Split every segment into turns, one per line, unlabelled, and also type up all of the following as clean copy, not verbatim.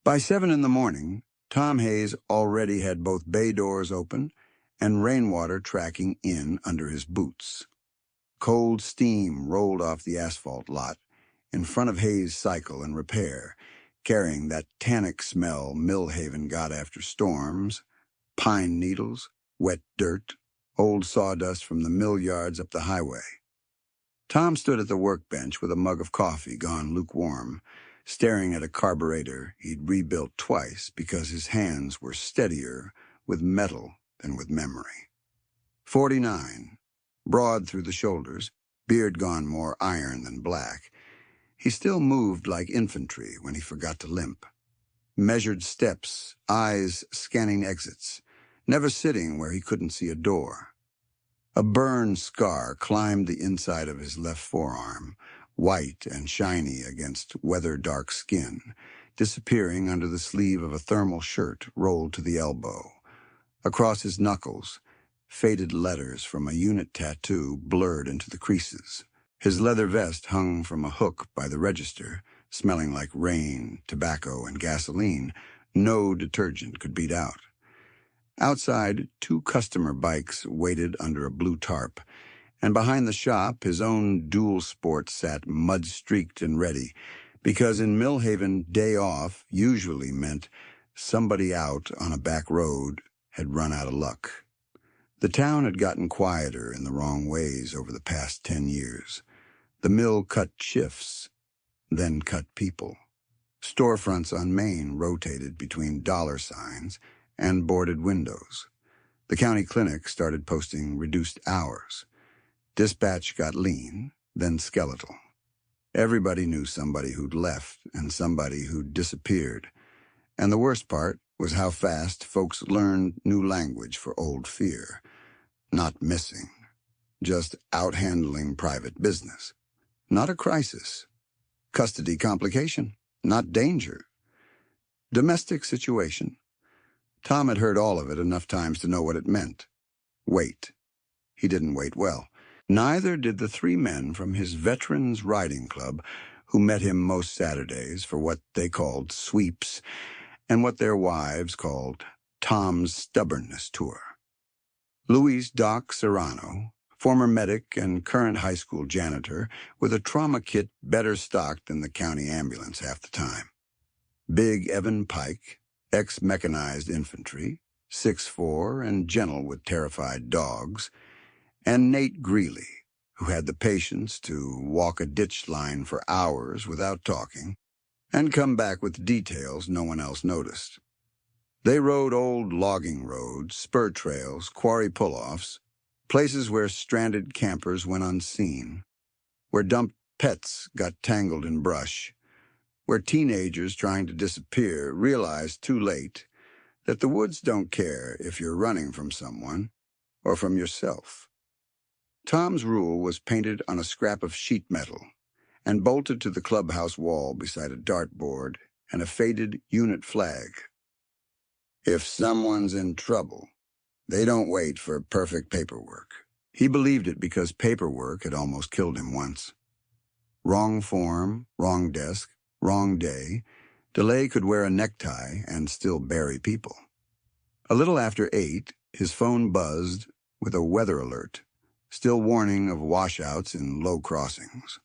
By 7 in the morning, Tom Hayes already had both bay doors open and rainwater tracking in under his boots. Cold steam rolled off the asphalt lot in front of Hayes' cycle and repair, carrying that tannic smell Millhaven got after storms, pine needles, wet dirt, old sawdust from the mill yards up the highway. Tom stood at the workbench with a mug of coffee gone lukewarm, staring at a carburetor he'd rebuilt twice because his hands were steadier with metal than with memory. 49, broad through the shoulders, beard gone more iron than black, he still moved like infantry when he forgot to limp. Measured steps, eyes scanning exits, never sitting where he couldn't see a door. A burn scar climbed the inside of his left forearm, white and shiny against weather-dark skin, disappearing under the sleeve of a thermal shirt rolled to the elbow. Across his knuckles, faded letters from a unit tattoo blurred into the creases. His leather vest hung from a hook by the register, smelling like rain, tobacco, and gasoline no detergent could beat out. Outside, 2 customer bikes waited under a blue tarp, and behind the shop his own dual sport sat mud-streaked and ready, because in Millhaven, day off usually meant somebody out on a back road had run out of luck. The town had gotten quieter in the wrong ways over the past 10 years. The mill cut shifts, then cut people. Storefronts on Main rotated between dollar signs and boarded windows. The county clinic started posting reduced hours. Dispatch got lean, then skeletal. Everybody knew somebody who'd left and somebody who'd disappeared. And the worst part was how fast folks learned new language for old fear. Not missing, just out-handling private business. Not a crisis. Custody complication, not danger. Domestic situation. Tom had heard all of it enough times to know what it meant. Wait. He didn't wait well. Neither did the 3 men from his Veterans Riding Club who met him most Saturdays for what they called sweeps and what their wives called Tom's Stubbornness Tour. Luis Doc Serrano, former medic and current high school janitor with a trauma kit better stocked than the county ambulance half the time. Big Evan Pike, ex-mechanized infantry, 6'4" and gentle with terrified dogs, and Nate Greeley, who had the patience to walk a ditch line for hours without talking and come back with details no one else noticed. They rode old logging roads, spur trails, quarry pull-offs, places where stranded campers went unseen, where dumped pets got tangled in brush, where teenagers trying to disappear realized too late that the woods don't care if you're running from someone or from yourself. Tom's rule was painted on a scrap of sheet metal and bolted to the clubhouse wall beside a dartboard and a faded unit flag. If someone's in trouble, they don't wait for perfect paperwork. He believed it because paperwork had almost killed him once. Wrong form, wrong desk, wrong day, DeLay could wear a necktie and still bury people. A little after 8, his phone buzzed with a weather alert, still warning of washouts in low crossings.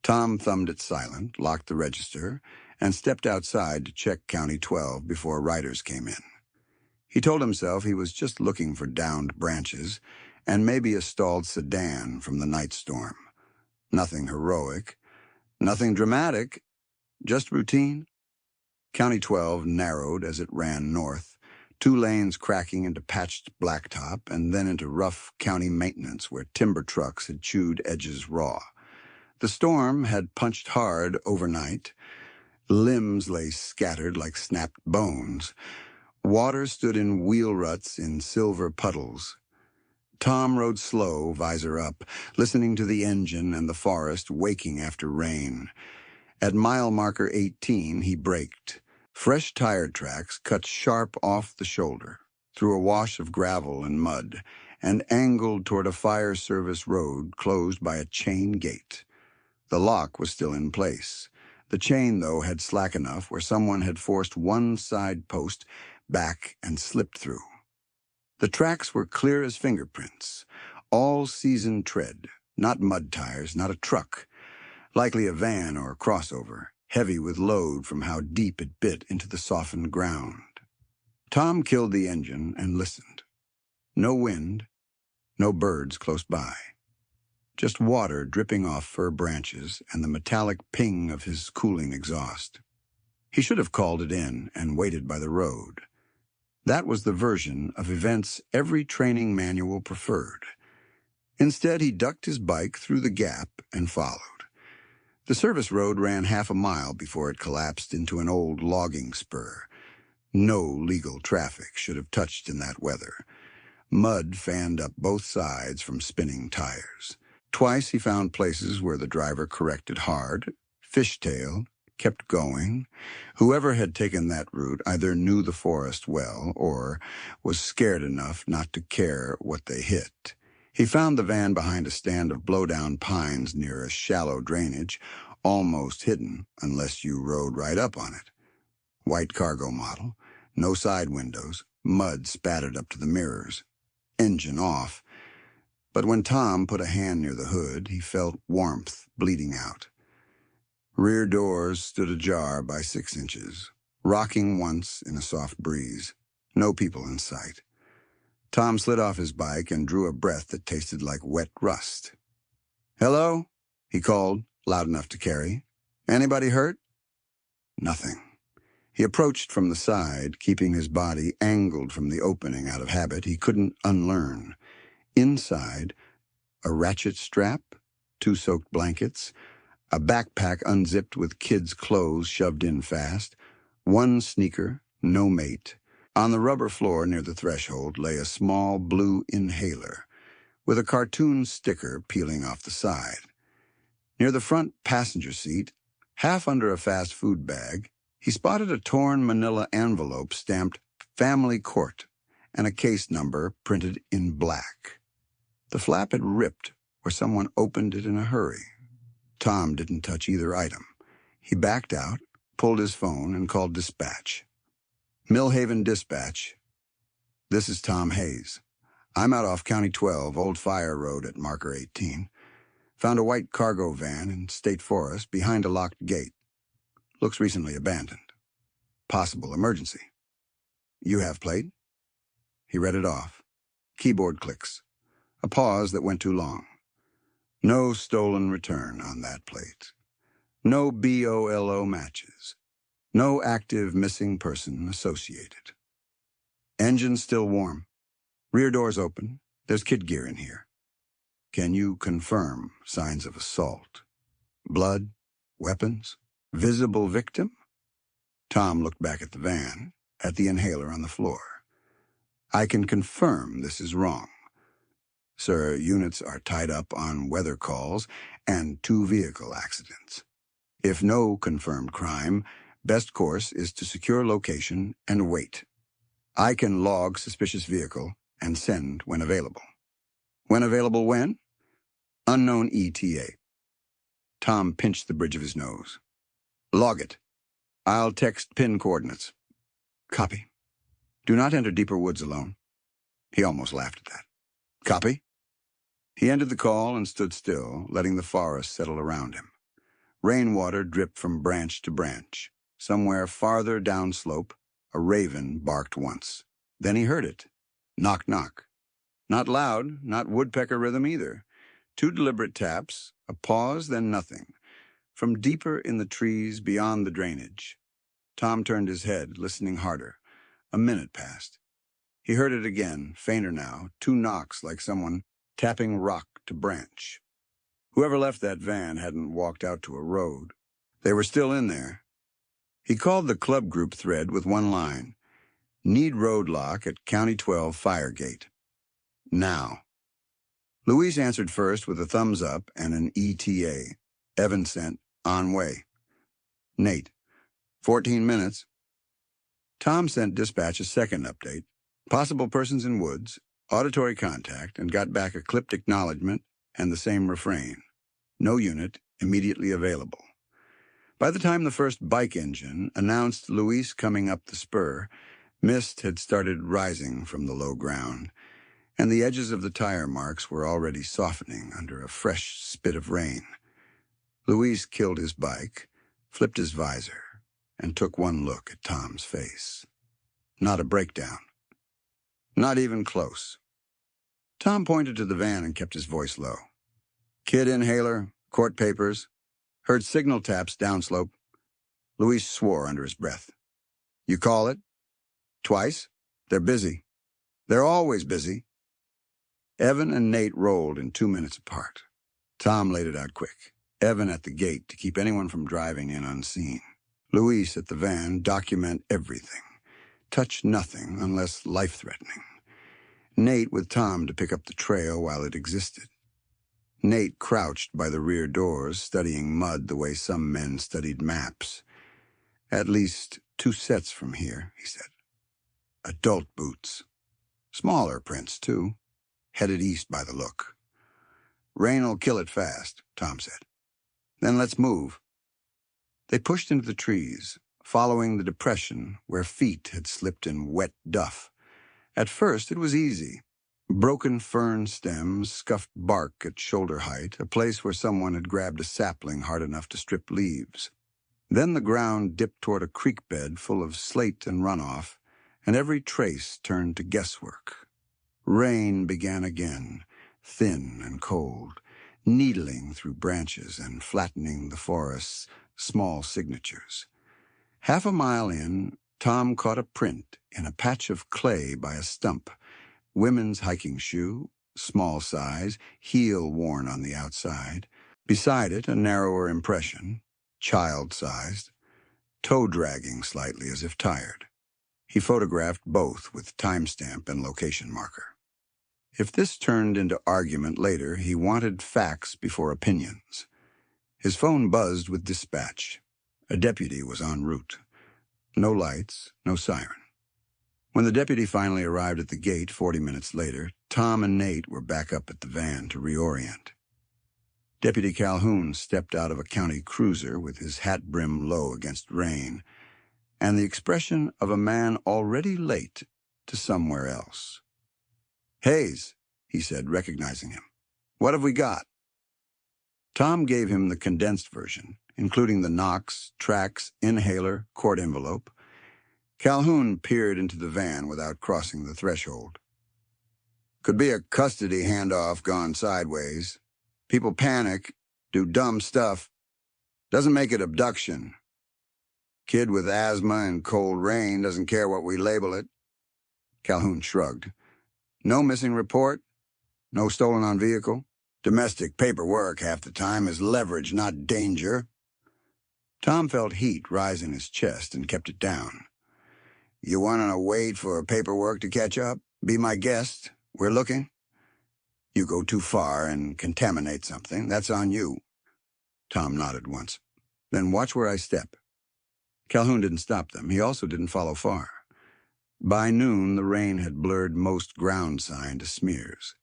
Tom thumbed it silent, locked the register, and stepped outside to check County 12 before riders came in. He told himself he was just looking for downed branches and maybe a stalled sedan from the night storm. Nothing heroic, nothing dramatic, just routine. County 12 narrowed as it ran north, 2 lanes cracking into patched blacktop and then into rough county maintenance where timber trucks had chewed edges raw. The storm had punched hard overnight. Limbs lay scattered like snapped bones. Water stood in wheel ruts in silver puddles. Tom rode slow, visor up, listening to the engine and the forest waking after rain. At mile marker 18, he braked. Fresh tire tracks cut sharp off the shoulder, through a wash of gravel and mud, and angled toward a fire service road closed by a chain gate. The lock was still in place, The chain, though, had slack enough where someone had forced one side post back and slipped through. The tracks were clear as fingerprints, all-season tread, not mud tires, not a truck, likely a van or a crossover, heavy with load from how deep it bit into the softened ground. Tom killed the engine and listened. No wind, no birds close by. Just water dripping off fir branches and the metallic ping of his cooling exhaust. He should have called it in and waited by the road. That was the version of events every training manual preferred. Instead, he ducked his bike through the gap and followed. The service road ran half a mile before it collapsed into an old logging spur. No legal traffic should have touched in that weather. Mud fanned up both sides from spinning tires. Twice he found places where the driver corrected hard, fishtailed, kept going. Whoever had taken that route either knew the forest well or was scared enough not to care what they hit. He found the van behind a stand of blow-down pines near a shallow drainage, almost hidden unless you rode right up on it. White cargo model, no side windows, mud spattered up to the mirrors. Engine off. But when Tom put a hand near the hood, he felt warmth bleeding out. Rear doors stood ajar by 6 inches, rocking once in a soft breeze. No people in sight. Tom slid off his bike and drew a breath that tasted like wet rust. "Hello?" he called, loud enough to carry. "Anybody hurt?" Nothing. He approached from the side, keeping his body angled from the opening out of habit he couldn't unlearn. Inside, a ratchet strap, 2 soaked blankets, a backpack unzipped with kids' clothes shoved in fast, 1 sneaker, no mate. On the rubber floor near the threshold lay a small blue inhaler, with a cartoon sticker peeling off the side. Near the front passenger seat, half under a fast food bag, he spotted a torn manila envelope stamped Family Court and a case number printed in black. The flap had ripped where someone opened it in a hurry. Tom didn't touch either item. He backed out, pulled his phone, and called dispatch. "Millhaven Dispatch. This is Tom Hayes. I'm out off County 12, Old Fire Road at Marker 18. Found a white cargo van in State Forest behind a locked gate. Looks recently abandoned. Possible emergency. You have plate?" He read it off. Keyboard clicks. A pause that went too long. No stolen return on that plate. No BOLO matches. No active missing person associated. Engine still warm. Rear doors open. There's kid gear in here. Can you confirm signs of assault? Blood? Weapons? Visible victim? Tom looked back at the van, at the inhaler on the floor. "I can confirm this is wrong. Sir, units are tied up on weather calls and 2 vehicle accidents. If no confirmed crime, best course is to secure location and wait. I can log suspicious vehicle and send when available." "When available when?" "Unknown ETA." Tom pinched the bridge of his nose. "Log it. I'll text pin coordinates." "Copy. Do not enter deeper woods alone." He almost laughed at that. "Copy." He ended the call and stood still, letting the forest settle around him. Rainwater dripped from branch to branch. Somewhere farther downslope, a raven barked once. Then he heard it. Knock, knock. Not loud, not woodpecker rhythm either. 2 deliberate taps, a pause, then nothing. From deeper in the trees beyond the drainage. Tom turned his head, listening harder. A minute passed. He heard it again, fainter now, 2 knocks like someone tapping rock to branch. Whoever left that van hadn't walked out to a road. They were still in there. He called the club group thread with 1 line. "Need road lock at County 12 Fire Gate. Now." Louise answered first with a thumbs up and an ETA. Evan sent, "On way." Nate, 14 minutes. Tom sent dispatch a second update. Possible persons in woods, auditory contact, and got back a clipped acknowledgement and the same refrain. No unit immediately available. By the time the first bike engine announced Luis coming up the spur, mist had started rising from the low ground, and the edges of the tire marks were already softening under a fresh spit of rain. Luis killed his bike, flipped his visor, and took one look at Tom's face. Not a breakdown. Not even close. Tom pointed to the van and kept his voice low. Kid inhaler, court papers, heard signal taps downslope. Luis swore under his breath. You call it? Twice? They're busy. They're always busy. Evan and Nate rolled in 2 minutes apart. Tom laid it out quick. Evan at the gate to keep anyone from driving in unseen. Luis at the van, document everything. Touch nothing unless life-threatening. Nate with Tom to pick up the trail while it existed. Nate crouched by the rear doors, studying mud the way some men studied maps. At least 2 sets from here, he said. Adult boots. Smaller prints, too. Headed east by the look. Rain'll kill it fast, Tom said. Then let's move. They pushed into the trees, following the depression where feet had slipped in wet duff. At first it was easy. Broken fern stems, scuffed bark at shoulder height, a place where someone had grabbed a sapling hard enough to strip leaves. Then the ground dipped toward a creek bed full of slate and runoff, and every trace turned to guesswork. Rain began again, thin and cold, needling through branches and flattening the forest's small signatures. 1/2 mile in, Tom caught a print in a patch of clay by a stump. Women's hiking shoe, small size, heel worn on the outside. Beside it, a narrower impression, child-sized, toe dragging slightly as if tired. He photographed both with timestamp and location marker. If this turned into argument later, he wanted facts before opinions. His phone buzzed with dispatch. A deputy was en route. No lights, no siren. When the deputy finally arrived at the gate 40 minutes later, Tom and Nate were back up at the van to reorient. Deputy Calhoun stepped out of a county cruiser with his hat brim low against rain, and the expression of a man already late to somewhere else. Hayes, he said, recognizing him. What have we got? Tom gave him the condensed version, including the Knox, tracks, inhaler, court envelope. Calhoun peered into the van without crossing the threshold. Could be a custody handoff gone sideways. People panic, do dumb stuff. Doesn't make it abduction. Kid with asthma and cold rain doesn't care what we label it. Calhoun shrugged. No missing report? No stolen on vehicle? Domestic paperwork half the time is leverage, not danger. Tom felt heat rise in his chest and kept it down. You want to wait for paperwork to catch up? Be my guest. We're looking. You go too far and contaminate something. That's on you. Tom nodded once. Then watch where I step. Calhoun didn't stop them. He also didn't follow far. By noon, the rain had blurred most ground sign to smears.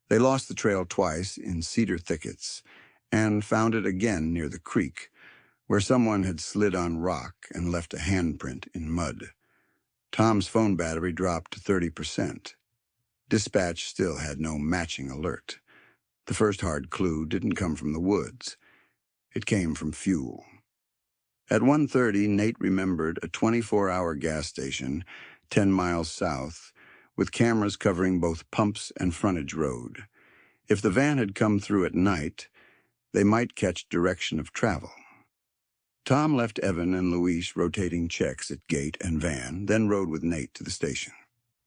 They lost the trail twice in cedar thickets and found it again near the creek, where someone had slid on rock and left a handprint in mud. Tom's phone battery dropped to 30%. Dispatch still had no matching alert. The first hard clue didn't come from the woods. It came from fuel. At 1:30, Nate remembered a 24-hour gas station 10 miles south, with cameras covering both pumps and frontage road. If the van had come through at night, they might catch direction of travel. Tom left Evan and Luis rotating checks at gate and van, then rode with Nate to the station.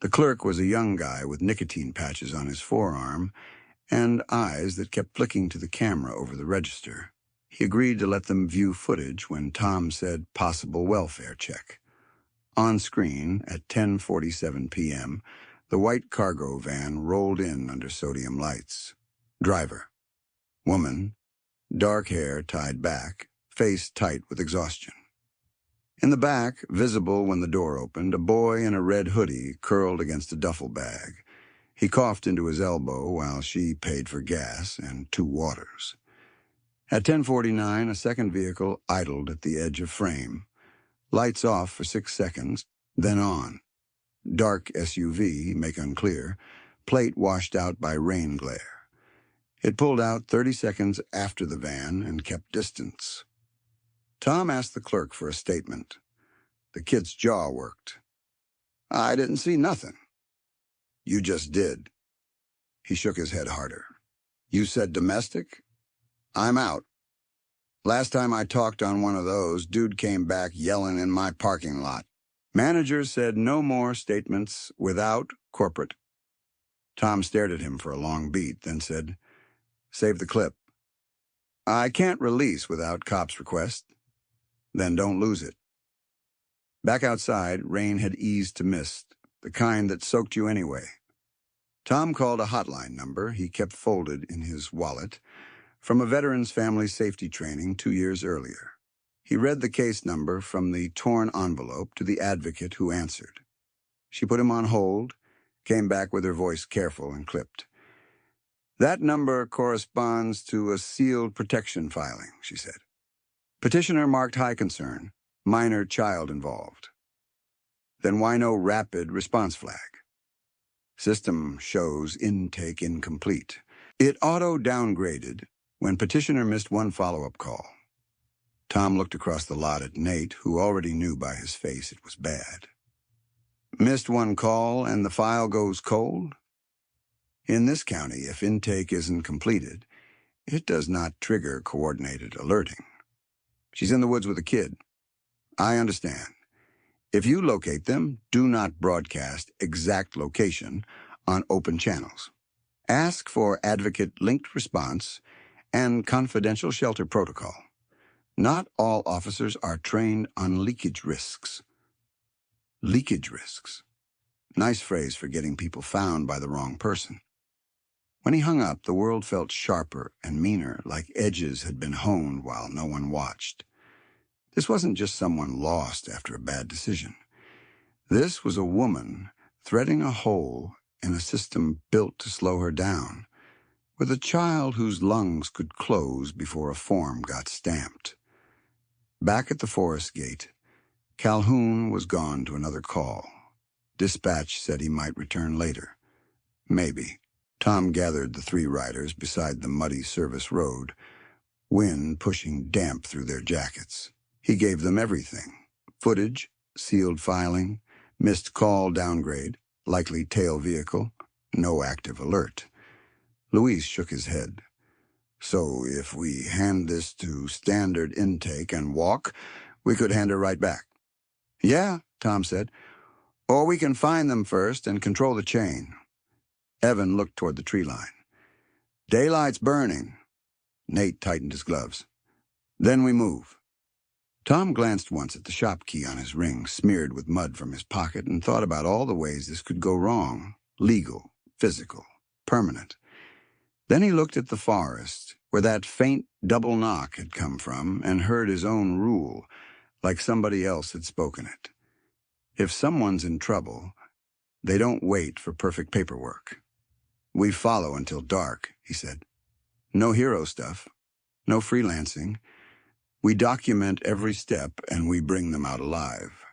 The clerk was a young guy with nicotine patches on his forearm and eyes that kept flicking to the camera over the register. He agreed to let them view footage when Tom said possible welfare check. On screen, at 10:47 p.m., the white cargo van rolled in under sodium lights. Driver. Woman. Dark hair tied back, face tight with exhaustion. In the back, visible when the door opened, a boy in a red hoodie curled against a duffel bag. He coughed into his elbow while she paid for gas and 2 waters. At 10:49, a second vehicle idled at the edge of frame. Lights off for 6 seconds, then on. Dark SUV, make unclear, plate washed out by rain glare. It pulled out 30 seconds after the van and kept distance. Tom asked the clerk for a statement. The kid's jaw worked. "I didn't see nothing." "You just did." He shook his head harder. "You said domestic? I'm out. Last time I talked on one of those, dude came back yelling in my parking lot." Manager said no more statements without corporate. Tom stared at him for a long beat, then said, "Save the clip." "I can't release without cop's request." "Then don't lose it." Back outside, rain had eased to mist, the kind that soaked you anyway. Tom called a hotline number he kept folded in his wallet from a veteran's family safety training 2 years earlier. He read the case number from the torn envelope to the advocate who answered. She put him on hold, came back with her voice careful and clipped. "That number corresponds to a sealed protection filing," she said. "Petitioner marked high concern, minor child involved." "Then why no rapid response flag?" "System shows intake incomplete. It auto-downgraded when petitioner missed one follow-up call." Tom looked across the lot at Nate, who already knew by his face it was bad. "Missed one call and the file goes cold?" "In this county, if intake isn't completed, it does not trigger coordinated alerting." "She's in the woods with a kid." "I understand. If you locate them, do not broadcast exact location on open channels. Ask for advocate linked response and confidential shelter protocol. Not all officers are trained on leakage risks." Leakage risks. Nice phrase for getting people found by the wrong person. When he hung up, the world felt sharper and meaner, like edges had been honed while no one watched. This wasn't just someone lost after a bad decision. This was a woman threading a hole in a system built to slow her down, with a child whose lungs could close before a form got stamped. Back at the forest gate, Calhoun was gone to another call. Dispatch said he might return later. Maybe. Tom gathered the 3 riders beside the muddy service road, wind pushing damp through their jackets. He gave them everything: footage, sealed filing, missed call downgrade, likely tail vehicle, no active alert. Luis shook his head. "So if we hand this to standard intake and walk, we could hand her right back." "Yeah," Tom said. "Or we can find them first and control the chain." Evan looked toward the tree line. "Daylight's burning." Nate tightened his gloves. "Then we move." Tom glanced once at the shop key on his ring, smeared with mud from his pocket, and thought about all the ways this could go wrong: legal, physical, permanent. Then he looked at the forest, where that faint double knock had come from, and heard his own rule, like somebody else had spoken it. If someone's in trouble, they don't wait for perfect paperwork. "We follow until dark," he said. "No hero stuff, no freelancing. We document every step, and we bring them out alive."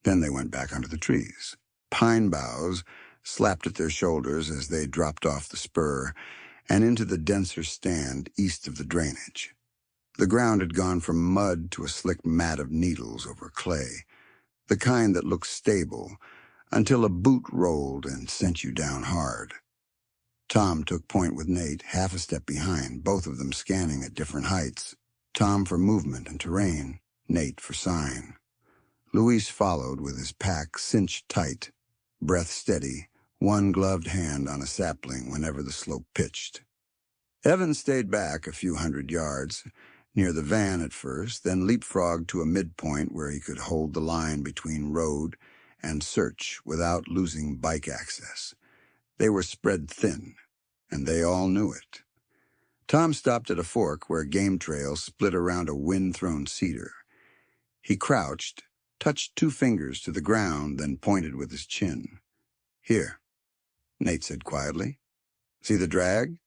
Then they went back under the trees. Pine boughs slapped at their shoulders as they dropped off the spur and into the denser stand east of the drainage. The ground had gone from mud to a slick mat of needles over clay, the kind that looked stable until a boot rolled and sent you down hard. Tom took point with Nate, half a step behind, both of them scanning at different heights. Tom for movement and terrain, Nate for sign. Luis followed with his pack cinched tight, breath steady, one gloved hand on a sapling whenever the slope pitched. Evan stayed back a few 100 yards, near the van at first, then leapfrogged to a midpoint where he could hold the line between road and search without losing bike access. They were spread thin, and they all knew it. Tom stopped at a fork where game trails split around a wind-thrown cedar. He crouched, touched 2 fingers to the ground, then pointed with his chin. "Here," Nate said quietly. "See the drag?"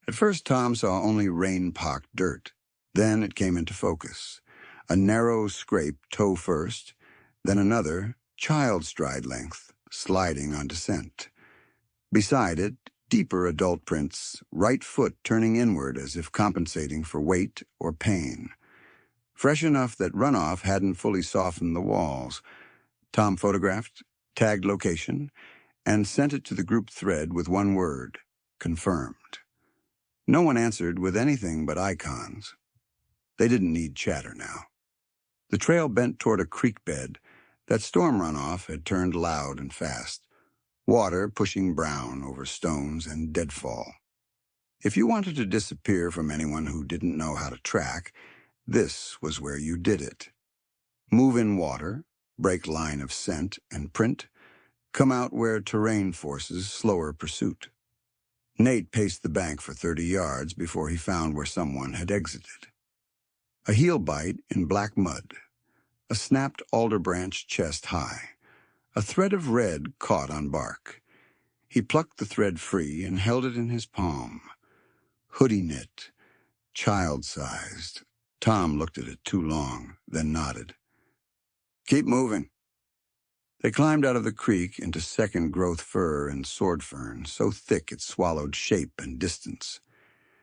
At first, Tom saw only rain-pocked dirt. Then it came into focus. A narrow scrape toe first, then another, child stride length, sliding on descent. Beside it, deeper adult prints, right foot turning inward as if compensating for weight or pain. Fresh enough that runoff hadn't fully softened the walls. Tom photographed, tagged location, and sent it to the group thread with one word: confirmed. No one answered with anything but icons. They didn't need chatter now. The trail bent toward a creek bed. That storm runoff had turned loud and fast, water pushing brown over stones and deadfall. If you wanted to disappear from anyone who didn't know how to track, this was where you did it. Move in water, break line of scent and print, come out where terrain forces slower pursuit. Nate paced the bank for 30 yards before he found where someone had exited. A heel bite in black mud, a snapped alder branch chest high, a thread of red caught on bark. He plucked the thread free and held it in his palm. Hoodie knit, child-sized. Tom looked at it too long, then nodded. Keep moving. They climbed out of the creek into second-growth fir and sword fern, so thick it swallowed shape and distance.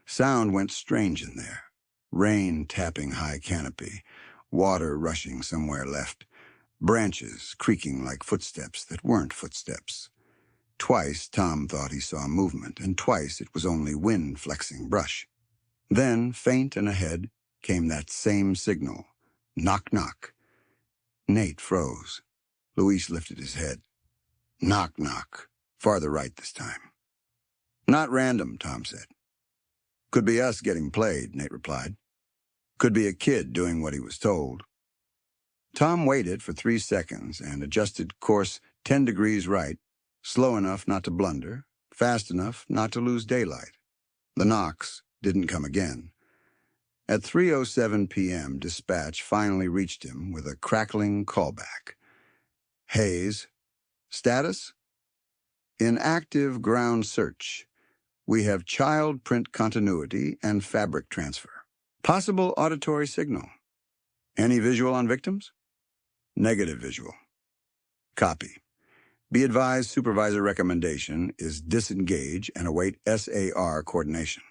Sound went strange in there. Rain tapping high canopy, water rushing somewhere left, branches creaking like footsteps that weren't footsteps. Twice Tom thought he saw movement, and twice it was only wind flexing brush. Then, faint and ahead, came that same signal. Knock, knock. Nate froze. Luis lifted his head. Knock, knock. Farther right this time. Not random, Tom said. Could be us getting played, Nate replied. Could be a kid doing what he was told. Tom waited for 3 seconds and adjusted course 10 degrees right, slow enough not to blunder, fast enough not to lose daylight. The knocks didn't come again. At 3:07 p.m., dispatch finally reached him with a crackling callback. Hayes, status? In active ground search. We have child print continuity and fabric transfer. Possible auditory signal. Any visual on victims? Negative visual. Copy. Be advised, supervisor recommendation is disengage and await SAR coordination.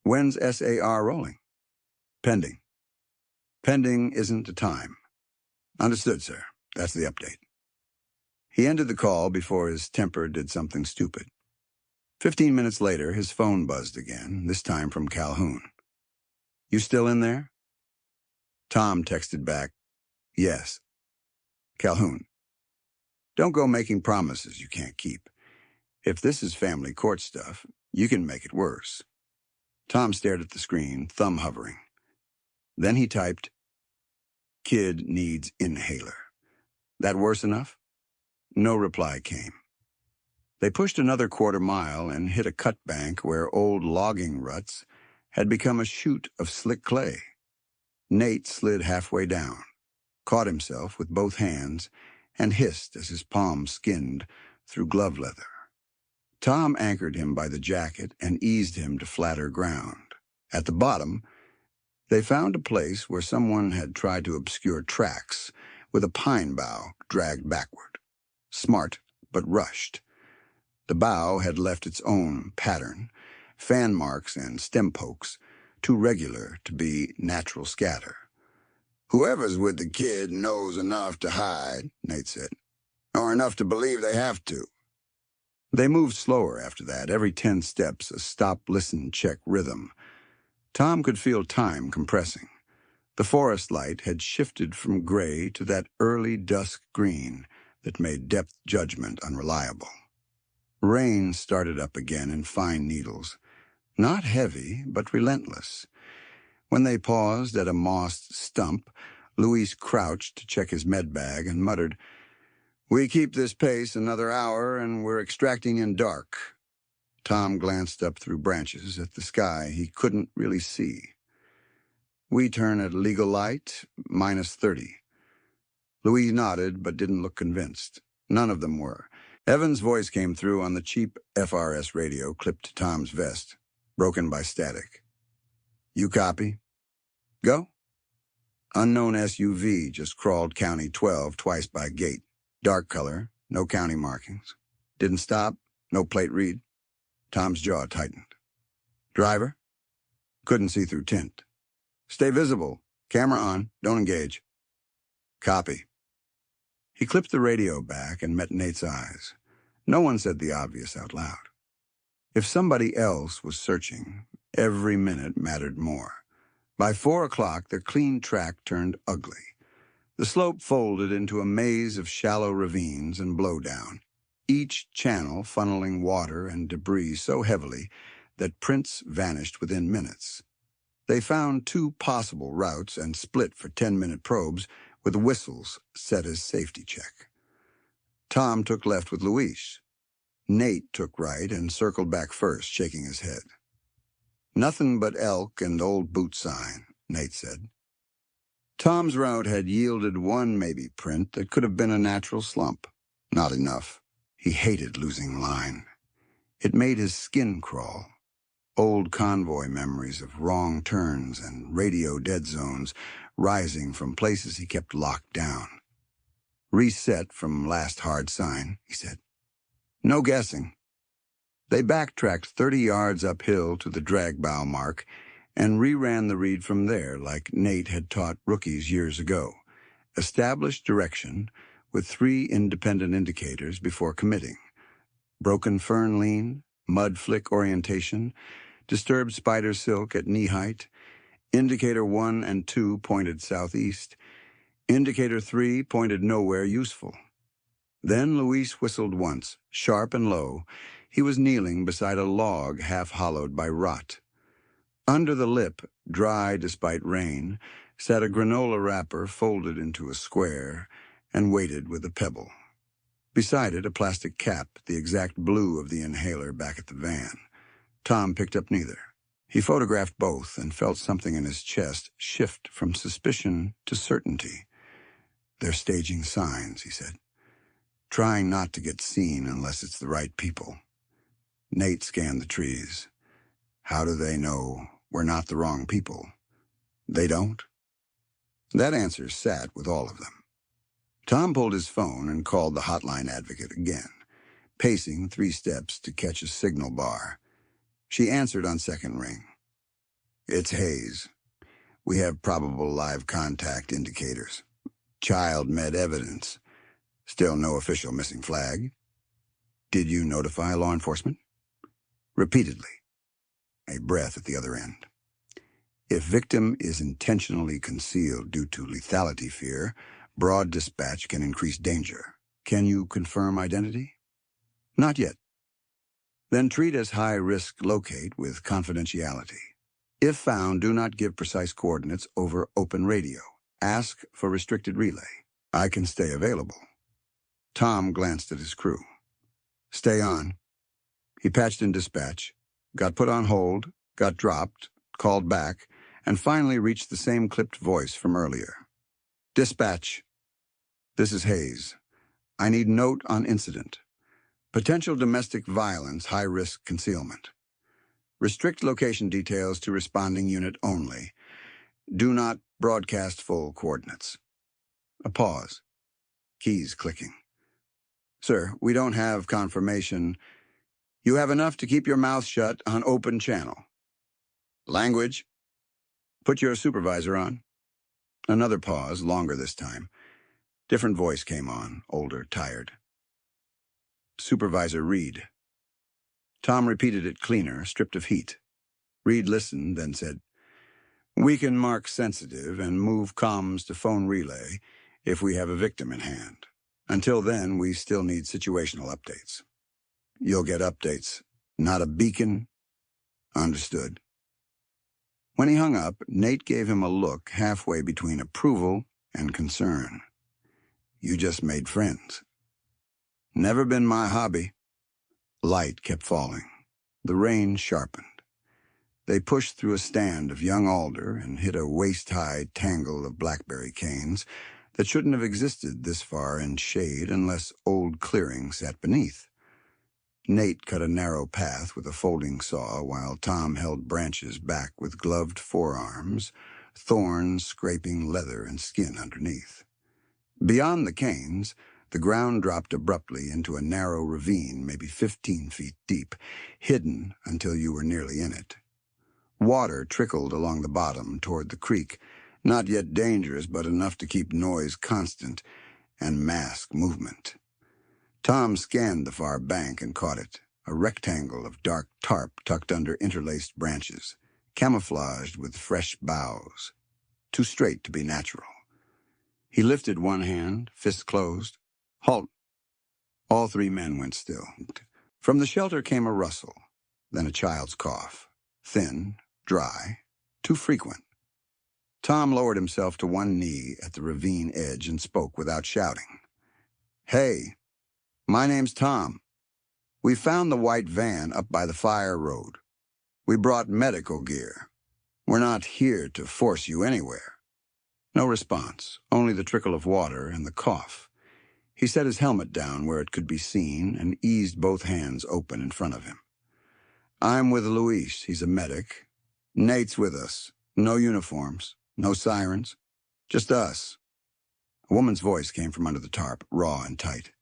When's SAR rolling? Pending. Pending isn't a time. Understood, sir. That's the update. He ended the call before his temper did something stupid. 15 minutes later, his phone buzzed again, this time from Calhoun. You still in there? Tom texted back, yes. Calhoun. Don't go making promises you can't keep. If this is family court stuff, you can make it worse. Tom stared at the screen, thumb hovering. Then he typed, kid needs inhaler. That worse enough? No reply came. They pushed another quarter-mile and hit a cut bank where old logging ruts had become a chute of slick clay. Nate slid halfway down, caught himself with both hands, and hissed as his palms skinned through glove leather. Tom anchored him by the jacket and eased him to flatter ground. At the bottom, they found a place where someone had tried to obscure tracks with a pine bough dragged backward. Smart, but rushed. The bough had left its own pattern, fan marks and stem pokes, too regular to be natural scatter. Whoever's with the kid knows enough to hide, Nate said, or enough to believe they have to. They moved slower after that, every 10 steps a stop-listen-check rhythm. Tom could feel time compressing. The forest light had shifted from gray to that early dusk green that made depth judgment unreliable. Rain started up again in fine needles, not heavy, but relentless. When they paused at a mossed stump, Luis crouched to check his med bag and muttered, "We keep this pace another hour and we're extracting in dark." Tom glanced up through branches at the sky he couldn't really see. "We turn at legal light, -30. Luis nodded but didn't look convinced. None of them were. Evan's voice came through on the cheap FRS radio clipped to Tom's vest. broken by static. You copy? Go? Unknown SUV just crawled County 12 twice by gate. Dark color, no county markings. Didn't stop, no plate read. Tom's jaw tightened. Driver? Couldn't see through tint. Stay visible. Camera on. Don't engage. Copy. He clipped the radio back and met Nate's eyes. No one said the obvious out loud. If somebody else was searching, every minute mattered more. By 4 o'clock, the clean track turned ugly. The slope folded into a maze of shallow ravines and blowdown, each channel funneling water and debris so heavily that prints vanished within minutes. They found 2 possible routes and split for 10-minute probes with whistles set as safety check. Tom took left with Luis. Nate took right and circled back first, shaking his head. Nothing but elk and old boot sign, Nate said. Tom's route had yielded one maybe print that could have been a natural slump. Not enough. He hated losing line. It made his skin crawl. Old convoy memories of wrong turns and radio dead zones rising from places he kept locked down. Reset from last hard sign, he said. No guessing. They backtracked 30 yards uphill to the drag bow mark and reran the read from there like Nate had taught rookies years ago. Established direction with 3 independent indicators before committing. Broken fern lean, mud flick orientation, disturbed spider silk at knee height. Indicator 1 and 2 pointed southeast. Indicator 3 pointed nowhere useful. Then Luis whistled once, sharp and low. He was kneeling beside a log half-hollowed by rot. Under the lip, dry despite rain, sat a granola wrapper folded into a square and weighted with a pebble. Beside it, a plastic cap, the exact blue of the inhaler back at the van. Tom picked up neither. He photographed both and felt something in his chest shift from suspicion to certainty. They're staging signs, he said. Trying not to get seen unless it's the right people. Nate scanned the trees. How do they know we're not the wrong people? They don't? That answer sat with all of them. Tom pulled his phone and called the hotline advocate again, pacing 3 steps to catch a signal bar. She answered on second ring. It's Hayes. We have probable live contact indicators. Child med evidence. Still no official missing flag. Did you notify law enforcement? Repeatedly. A breath at the other end. If victim is intentionally concealed due to lethality fear, broad dispatch can increase danger. Can you confirm identity? Not yet. Then treat as high-risk locate with confidentiality. If found, do not give precise coordinates over open radio. Ask for restricted relay. I can stay available. Tom glanced at his crew. Stay on. He patched in dispatch, got put on hold, got dropped, called back, and finally reached the same clipped voice from earlier. Dispatch. This is Hayes. I need note on incident. Potential domestic violence, high-risk concealment. Restrict location details to responding unit only. Do not broadcast full coordinates. A pause. Keys clicking. Sir, we don't have confirmation. You have enough to keep your mouth shut on open channel. Language. Put your supervisor on. Another pause, longer this time. Different voice came on, older, tired. Supervisor Reed. Tom repeated it cleaner, stripped of heat. Reed listened, then said, We can mark sensitive and move comms to phone relay if we have a victim in hand. Until then, we still need situational updates. You'll get updates. Not a beacon? Understood. When he hung up, Nate gave him a look halfway between approval and concern. You just made friends. Never been my hobby. Light kept falling. The rain sharpened. They pushed through a stand of young alder and hit a waist-high tangle of blackberry canes that shouldn't have existed this far in shade unless old clearing sat beneath. Nate cut a narrow path with a folding saw while Tom held branches back with gloved forearms, thorns scraping leather and skin underneath. Beyond the canes, the ground dropped abruptly into a narrow ravine, maybe 15 feet deep, hidden until you were nearly in it. Water trickled along the bottom toward the creek, not yet dangerous but enough to keep noise constant and mask movement. Tom scanned the far bank and caught it, a rectangle of dark tarp tucked under interlaced branches, camouflaged with fresh boughs, too straight to be natural. He lifted one hand, fist closed. Halt! All three men went still. From the shelter came a rustle, then a child's cough, thin, dry, too frequent. Tom lowered himself to one knee at the ravine edge and spoke without shouting. "Hey, my name's Tom. We found the white van up by the fire road. We brought medical gear. We're not here to force you anywhere." No response, only the trickle of water and the cough. He set his helmet down where it could be seen and eased both hands open in front of him. "I'm with Luis. He's a medic. Nate's with us. No uniforms, no sirens. Just us." A woman's voice came from under the tarp, raw and tight.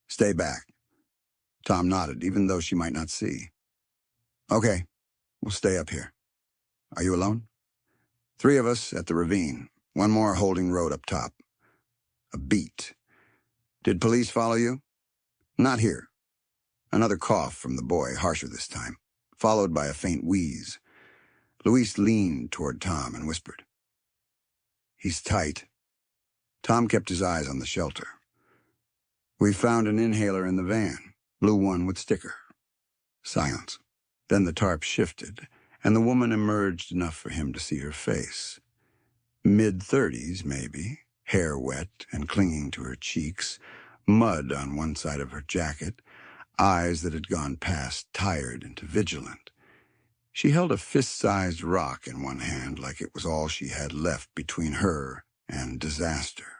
"Stay back." Tom nodded, even though she might not see. "Okay, we'll stay up here. Are you alone?" "Three of us at the ravine. One more holding road up top." A beat. "Did police follow you?" "Not here." Another cough from the boy, harsher this time, followed by a faint wheeze. Luis leaned toward Tom and whispered, "He's tight." Tom kept his eyes on the shelter. "We found an inhaler in the van, blue one with sticker." Silence. Then the tarp shifted, and the woman emerged enough for him to see her face. Mid-30s, maybe, hair wet and clinging to her cheeks, mud on one side of her jacket, eyes that had gone past tired into vigilant. She held a fist-sized rock in one hand like it was all she had left between her and disaster.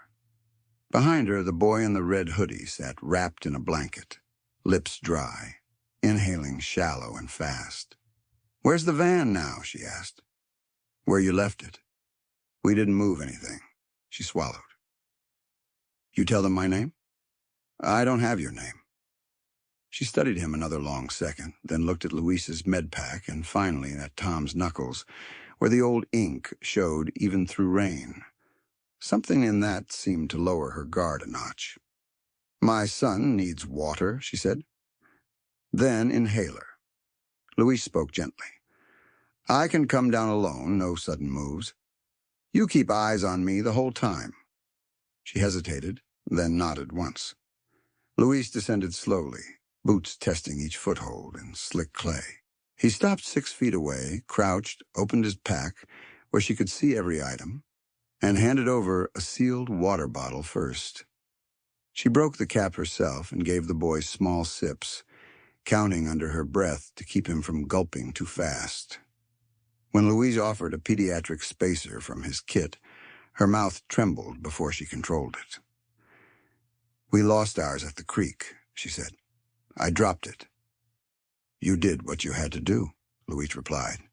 Behind her, the boy in the red hoodie sat wrapped in a blanket, lips dry, inhaling shallow and fast. "Where's the van now?" she asked. "Where you left it. We didn't move anything." She swallowed. "You tell them my name?" "I don't have your name." She studied him another long second, then looked at Luis's med pack and finally at Tom's knuckles, where the old ink showed even through rain. Something in that seemed to lower her guard a notch. "My son needs water," she said. "Then inhaler." Luis spoke gently. "I can come down alone, no sudden moves. You keep eyes on me the whole time." She hesitated, then nodded once. Luis descended slowly, boots testing each foothold in slick clay. He stopped 6 feet away, crouched, opened his pack, where she could see every item, and handed over a sealed water bottle first. She broke the cap herself and gave the boy small sips, counting under her breath to keep him from gulping too fast. When Luis offered a pediatric spacer from his kit, her mouth trembled before she controlled it. "We lost ours at the creek," she said. "I dropped it." "You did what you had to do," Luis replied.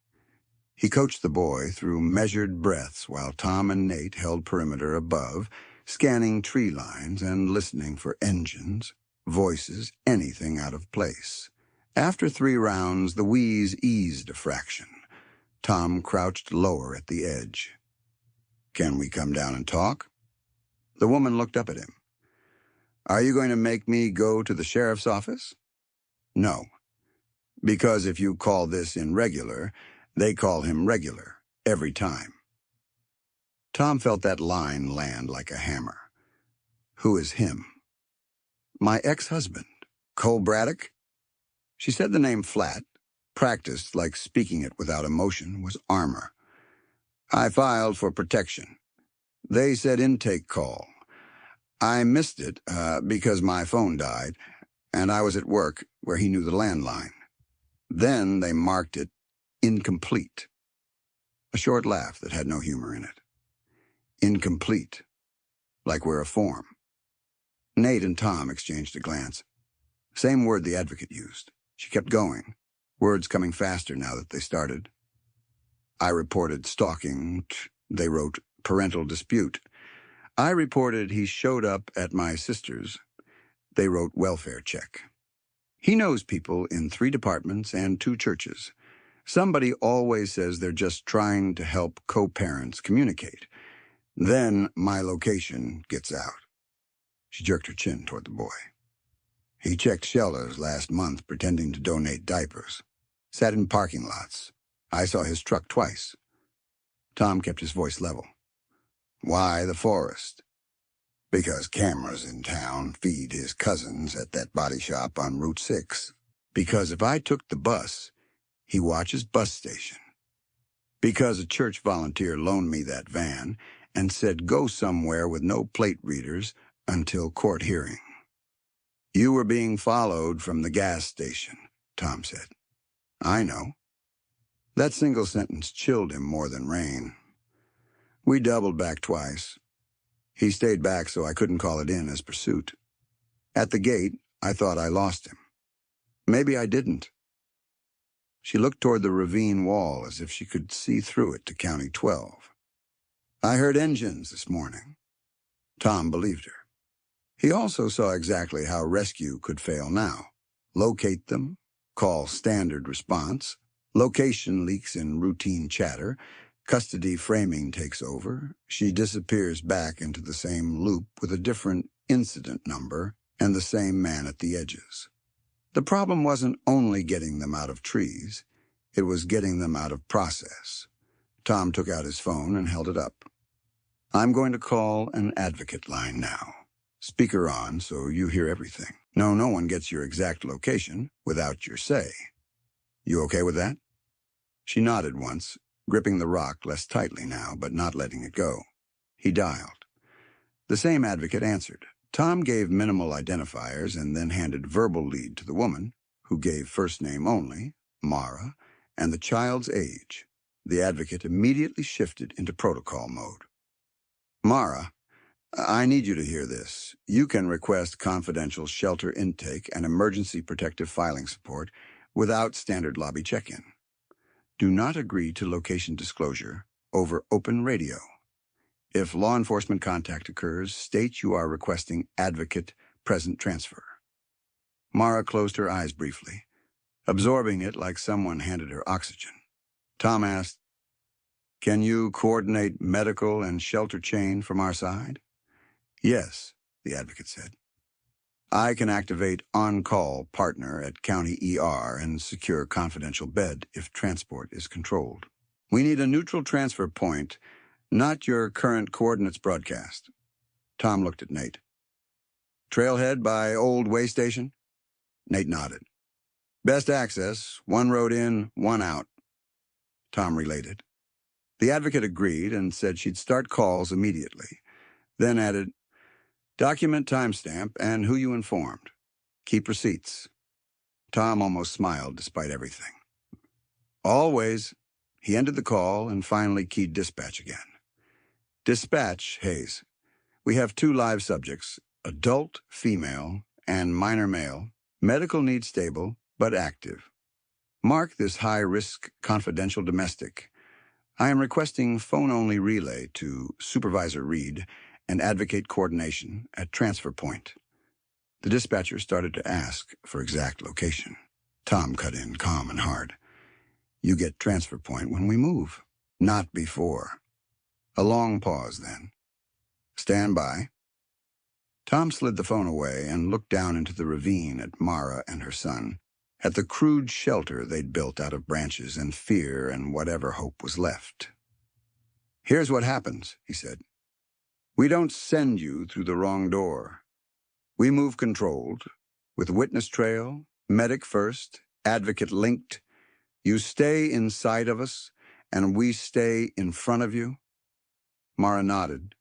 He coached the boy through measured breaths while Tom and Nate held perimeter above, scanning tree lines and listening for engines, voices, anything out of place. After 3 rounds, the wheeze eased a fraction. Tom crouched lower at the edge. "Can we come down and talk?" The woman looked up at him. "Are you going to make me go to the sheriff's office?" "No. Because if you call this irregular, they call him regular, every time." Tom felt that line land like a hammer. "Who is him?" "My ex-husband, Cole Braddock." She said the name flat, practiced like speaking it without emotion was armor. "I filed for protection. They said intake call. I missed it because my phone died, and I was at work where he knew the landline. Then they marked it incomplete." A short laugh that had no humor in it. "Incomplete. Like we're a form." Nate and Tom exchanged a glance. Same word the advocate used. She kept going, words coming faster now that they started. I reported stalking. They wrote parental dispute. I reported he showed up at my sister's. They wrote welfare check. He knows people in 3 departments and 2 churches. Somebody always says they're just trying to help co-parents communicate. Then my location gets out. She jerked her chin toward the boy. He checked shelters last month pretending to donate diapers. Sat in parking lots. I saw his truck twice. Tom kept his voice level. Why the forest? Because cameras in town feed his cousins at that body shop on Route 6. Because if I took the bus, he watches bus station. Because a church volunteer loaned me that van and said go somewhere with no plate readers until court hearing. You were being followed from the gas station, Tom said. I know. That single sentence chilled him more than rain. We doubled back twice. He stayed back so I couldn't call it in as pursuit. At the gate, I thought I lost him. Maybe I didn't. She looked toward the ravine wall as if she could see through it to County 12. I heard engines this morning. Tom believed her. He also saw exactly how rescue could fail now. Locate them, call standard response, location leaks in routine chatter, custody framing takes over, she disappears back into the same loop with a different incident number and the same man at the edges. The problem wasn't only getting them out of trees, it was getting them out of process. Tom took out his phone and held it up. I'm going to call an advocate line now. Speaker on so you hear everything. No one gets your exact location without your say. You okay with that? She nodded once, gripping the rock less tightly now, but not letting it go. He dialed. The same advocate answered. Tom gave minimal identifiers and then handed verbal lead to the woman, who gave first name only, Mara, and the child's age. The advocate immediately shifted into protocol mode. Mara, I need you to hear this. You can request confidential shelter intake and emergency protective filing support without standard lobby check-in. Do not agree to location disclosure over open radio. If law enforcement contact occurs, state you are requesting advocate present transfer. Mara closed her eyes briefly, absorbing it like someone handed her oxygen. Tom asked, Can you coordinate medical and shelter chain from our side? Yes, the advocate said. I can activate on-call partner at County ER and secure confidential bed if transport is controlled. We need a neutral transfer point, not your current coordinates broadcast. Tom looked at Nate. Trailhead by Old Way Station? Nate nodded. Best access, 1 road in, 1 out. Tom related. The advocate agreed and said she'd start calls immediately, then added, Document timestamp and who you informed. Keep receipts. Tom almost smiled despite everything. Always. He ended the call and finally keyed dispatch again. Dispatch, Hayes. We have 2 live subjects, adult female and minor male, medical needs stable but active. Mark this high-risk confidential domestic. I am requesting phone-only relay to Supervisor Reed and advocate coordination at transfer point. The dispatcher started to ask for exact location. Tom cut in calm and hard. You get transfer point when we move, not before. A long pause then. Stand by. Tom slid the phone away and looked down into the ravine at Mara and her son, at the crude shelter they'd built out of branches and fear and whatever hope was left. Here's what happens, he said. We don't send you through the wrong door. We move controlled, with witness trail, medic first, advocate linked. You stay inside of us, and we stay in front of you. Mara nodded.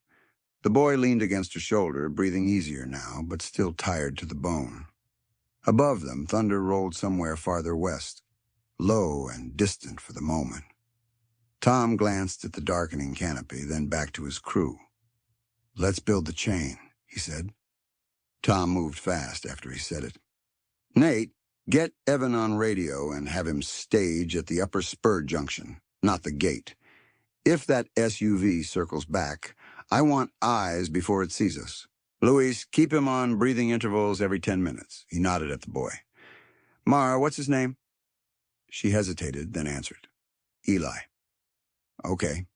The boy leaned against her shoulder, breathing easier now, but still tired to the bone. Above them, thunder rolled somewhere farther west, low and distant for the moment. Tom glanced at the darkening canopy, then back to his crew. Let's build the chain, he said. Tom moved fast after he said it. Nate, get Evan on radio and have him stage at the upper spur junction, not the gate. If that SUV circles back, I want eyes before it sees us. Luis, keep him on breathing intervals every 10 minutes. He nodded at the boy. Mara, what's his name? She hesitated, then answered. Eli. Okay.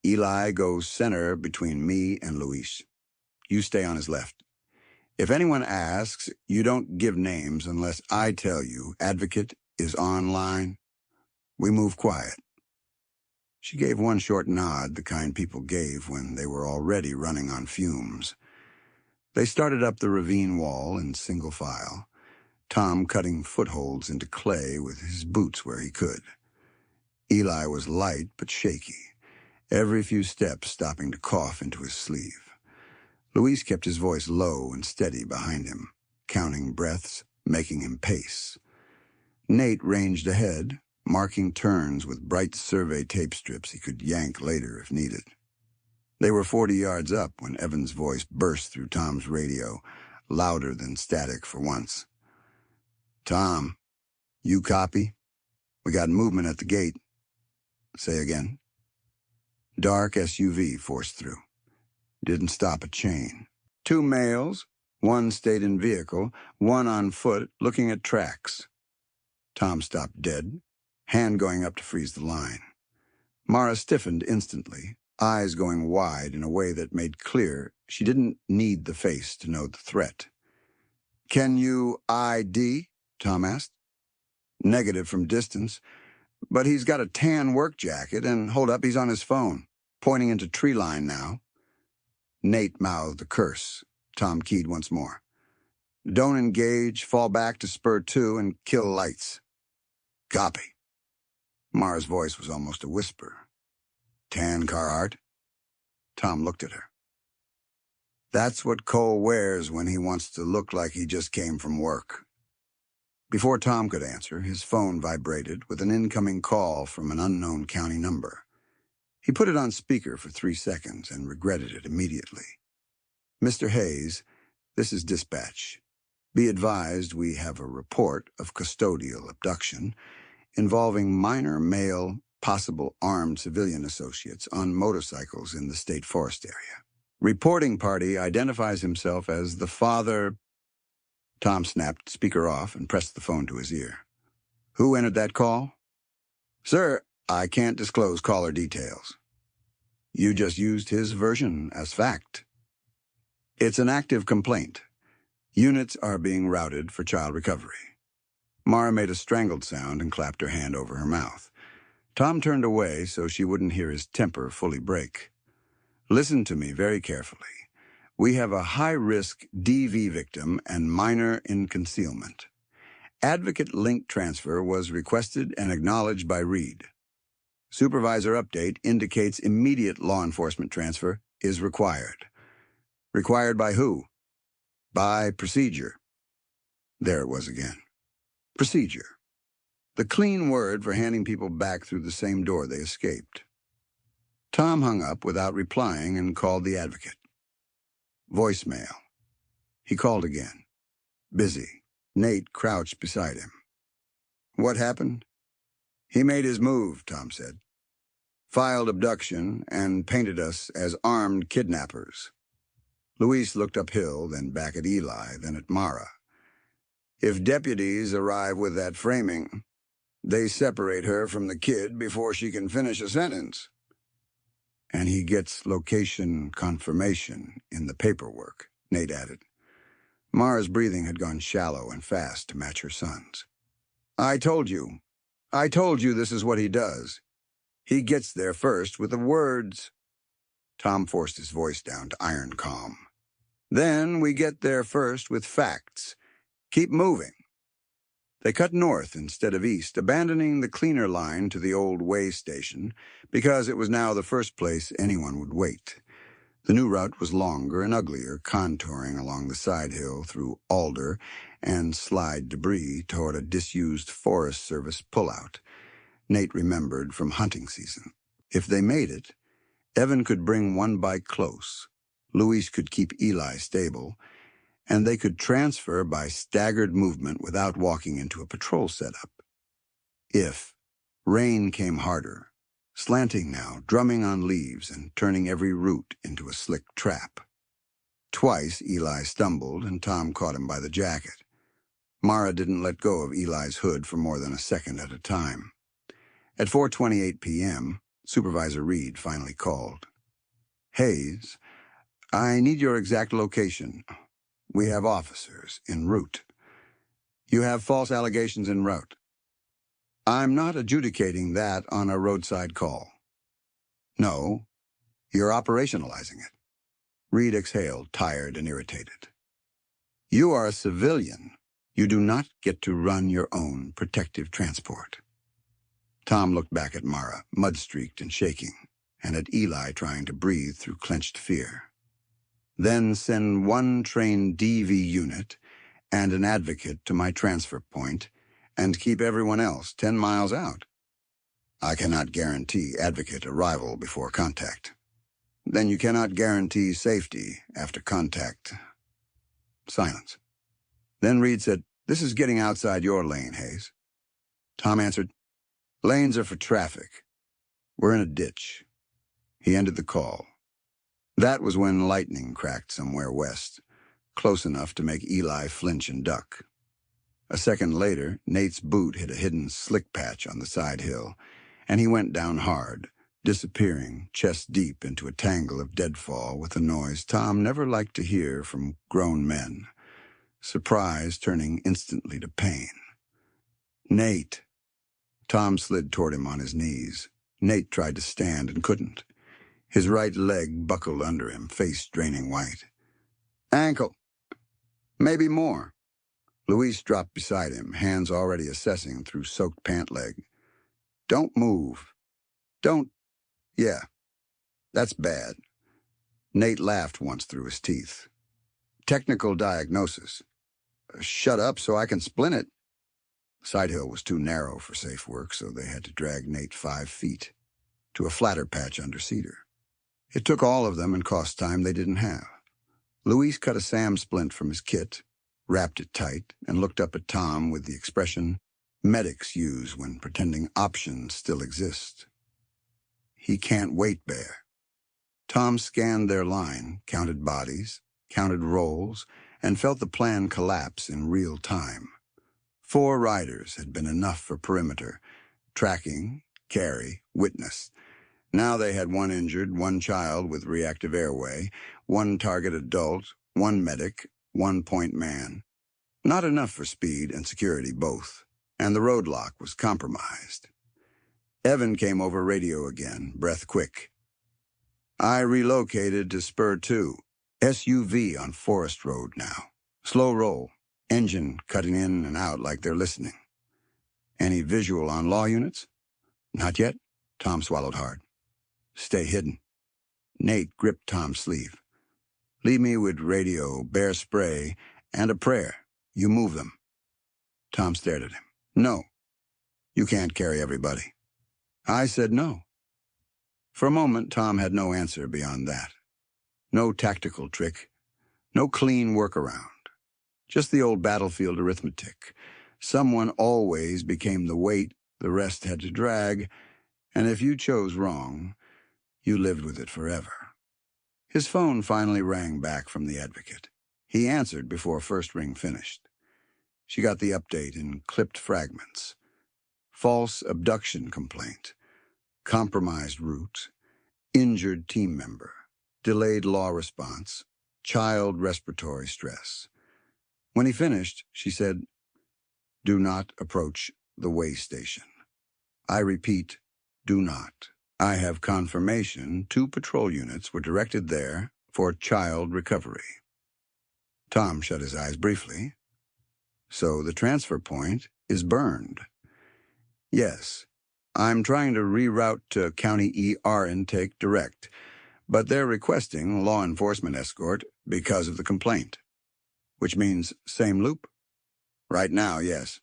Eli goes center between me and Luis. You stay on his left. If anyone asks, you don't give names unless I tell you Advocate is online. We move quiet. She gave one short nod, the kind people gave when they were already running on fumes. They started up the ravine wall in single file, Tom cutting footholds into clay with his boots where he could. Eli was light but shaky, every few steps stopping to cough into his sleeve. Luis kept his voice low and steady behind him, counting breaths, making him pace. Nate ranged ahead, marking turns with bright survey tape strips he could yank later if needed. They were 40 yards up when Evan's voice burst through Tom's radio, louder than static for once. Tom, you copy? We got movement at the gate. Say again. Dark SUV forced through. Didn't stop a chain. 2 males, one stayed in vehicle, one on foot, looking at tracks. Tom stopped dead, hand going up to freeze the line. Mara stiffened instantly, eyes going wide in a way that made clear she didn't need the face to know the threat. Can you ID? Tom asked. Negative from distance, but he's got a tan work jacket, and hold up, he's on his phone, pointing into tree line now. Nate mouthed a curse. Tom keyed once more. Don't engage, fall back to spur 2, and kill lights. Copy. Mara's voice was almost a whisper. Tan Carhartt? Tom looked at her. That's what Cole wears when he wants to look like he just came from work. Before Tom could answer, his phone vibrated with an incoming call from an unknown county number. He put it on speaker for 3 seconds and regretted it immediately. Mr. Hayes, this is dispatch. Be advised we have a report of custodial abduction involving minor male, possible armed civilian associates on motorcycles in the state forest area. Reporting party identifies himself as the father... Tom snapped speaker off and pressed the phone to his ear. Who entered that call? Sir, I can't disclose caller details. You just used his version as fact. It's an active complaint. Units are being routed for child recovery. Mara made a strangled sound and clapped her hand over her mouth. Tom turned away so she wouldn't hear his temper fully break. Listen to me very carefully. We have a high-risk DV victim and minor in concealment. Advocate link transfer was requested and acknowledged by Reed. Supervisor update indicates immediate law enforcement transfer is required. Required by who? By procedure. There it was again. Procedure. The clean word for handing people back through the same door they escaped. Tom hung up without replying and called the advocate. Voicemail. He called again. Busy. Nate crouched beside him. What happened? He made his move, Tom said. Filed abduction and painted us as armed kidnappers. Luis looked uphill, then back at Eli, then at Mara. If deputies arrive with that framing, they separate her from the kid before she can finish a sentence. And he gets location confirmation in the paperwork, Nate added. Mara's breathing had gone shallow and fast to match her son's. I told you this is what he does. He gets there first with the words. Tom forced his voice down to iron calm. Then we get there first with facts. Keep moving. They cut north instead of east, abandoning the cleaner line to the old way station because it was now the first place anyone would wait. The new route was longer and uglier, contouring along the side hill through alder and slide debris toward a disused Forest Service pullout. Nate remembered from hunting season. If they made it, Evan could bring one bike close. Luis could keep Eli stable, and they could transfer by staggered movement without walking into a patrol setup. If rain came harder, slanting now, drumming on leaves and turning every root into a slick trap. Twice Eli stumbled and Tom caught him by the jacket. Mara didn't let go of Eli's hood for more than a second at a time. At 4:28 p.m., Supervisor Reed finally called. "Hayes, I need your exact location. We have officers en route. You have false allegations en route. I'm not adjudicating that on a roadside call." "No, you're operationalizing it." Reed exhaled, tired and irritated. "You are a civilian. You do not get to run your own protective transport." Tom looked back at Mara, mud-streaked and shaking, and at Eli trying to breathe through clenched fear. "Then send one trained DV unit and an advocate to my transfer point, and keep everyone else 10 miles out." "I cannot guarantee advocate arrival before contact." "Then you cannot guarantee safety after contact." Silence. Then Reed said, "This is getting outside your lane, Hayes." Tom answered, "Lanes are for traffic. We're in a ditch." He ended the call. That was when lightning cracked somewhere west, close enough to make Eli flinch and duck. A second later, Nate's boot hit a hidden slick patch on the side hill, and he went down hard, disappearing chest deep into a tangle of deadfall with a noise Tom never liked to hear from grown men, surprise turning instantly to pain. "Nate." Tom slid toward him on his knees. Nate tried to stand and couldn't. His right leg buckled under him, face draining white. "Ankle. Maybe more." Luis dropped beside him, hands already assessing through soaked pant leg. "Don't move. Don't. Yeah, that's bad." Nate laughed once through his teeth. "Technical diagnosis. Shut up so I can splint it." Sidehill was too narrow for safe work, so they had to drag Nate 5 feet to a flatter patch under cedar. It took all of them and cost time they didn't have. Luis cut a SAM splint from his kit, wrapped it tight, and looked up at Tom with the expression medics use when pretending options still exist. "He can't wait, Bear." Tom scanned their line, counted bodies, counted rolls, and felt the plan collapse in real time. 4 riders had been enough for perimeter, tracking, carry, witness. Now they had 1 injured, 1 child with reactive airway, 1 target adult, 1 medic, 1 point man. Not enough for speed and security both, and the roadlock was compromised. Evan came over radio again, breath quick. "I relocated to Spur 2. SUV on Forest Road now. Slow roll. Engine cutting in and out like they're listening." "Any visual on law units?" "Not yet." Tom swallowed hard. "Stay hidden." Nate gripped Tom's sleeve. "Leave me with radio, bear spray, and a prayer. You move them." Tom stared at him. "No. You can't carry everybody." "I said no." For a moment, Tom had no answer beyond that. No tactical trick. No clean workaround. Just the old battlefield arithmetic. Someone always became the weight the rest had to drag, and if you chose wrong, you lived with it forever. His phone finally rang back from the advocate. He answered before first ring finished. She got the update in clipped fragments. False abduction complaint. Compromised route. Injured team member. Delayed law response. Child respiratory stress. When he finished, she said, "Do not approach the way station. I repeat, do not. I have confirmation 2 patrol units were directed there for child recovery." Tom shut his eyes briefly. "So the transfer point is burned." "Yes. I'm trying to reroute to County ER intake direct, but they're requesting law enforcement escort because of the complaint." "Which means same loop?" "Right now, yes."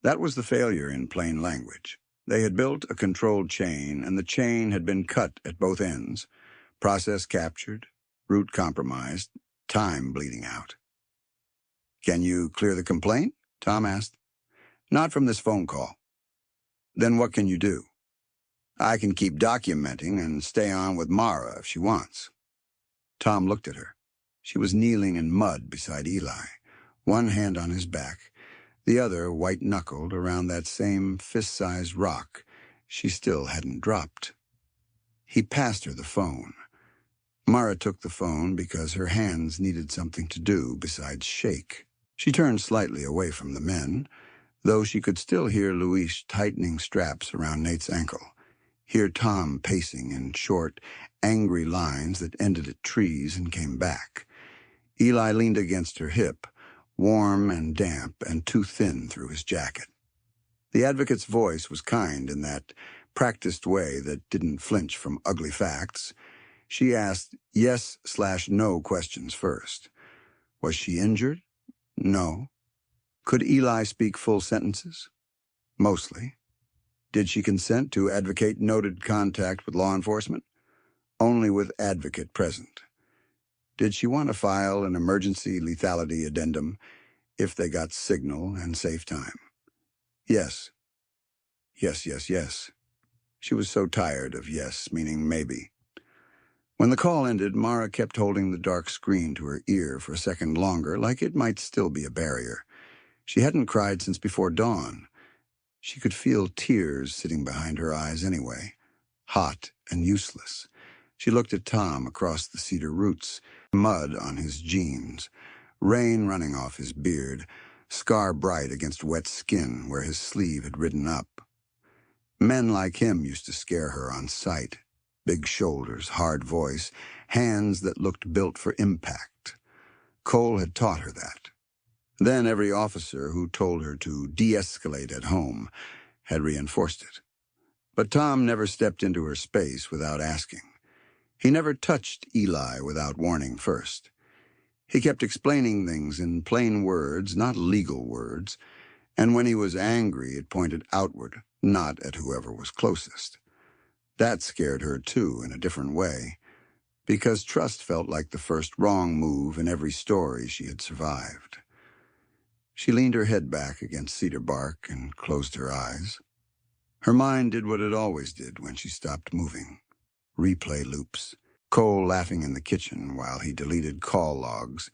That was the failure in plain language. They had built a controlled chain, and the chain had been cut at both ends. Process captured, route compromised, time bleeding out. Can you clear the complaint? Tom asked. Not from this phone call. Then what can you do? I can keep documenting and stay on with Mara if she wants. Tom looked at her. She was kneeling in mud beside Eli, one hand on his back, the other white-knuckled around that same fist-sized rock she still hadn't dropped. He passed her the phone. Mara took the phone because her hands needed something to do besides shake. She turned slightly away from the men, though she could still hear Luis tightening straps around Nate's ankle, hear Tom pacing in short, angry lines that ended at trees and came back. Eli leaned against her hip, warm and damp and too thin through his jacket. The advocate's voice was kind in that practiced way that didn't flinch from ugly facts. She asked yes/no questions first. Was she injured? No. Could Eli speak full sentences? Mostly. Did she consent to advocate noted contact with law enforcement? Only with advocate present. Did she want to file an emergency lethality addendum if they got signal and safe time? Yes. Yes. She was so tired of yes, meaning maybe. When the call ended, Mara kept holding the dark screen to her ear for a second longer, like it might still be a barrier. She hadn't cried since before dawn. She could feel tears sitting behind her eyes anyway, hot and useless. She looked at Tom across the cedar roots, mud on his jeans, rain running off his beard, scar bright against wet skin where his sleeve had ridden up. Men like him used to scare her on sight. Big shoulders, hard voice, hands that looked built for impact. Cole had taught her that. Then every officer who told her to de-escalate at home had reinforced it. But Tom never stepped into her space without asking. He never touched Eli without warning first. He kept explaining things in plain words, not legal words, and when he was angry, it pointed outward, not at whoever was closest. That scared her, too, in a different way, because trust felt like the first wrong move in every story she had survived. She leaned her head back against cedar bark and closed her eyes. Her mind did what it always did when she stopped moving. Replay loops. Cole laughing in the kitchen while he deleted call logs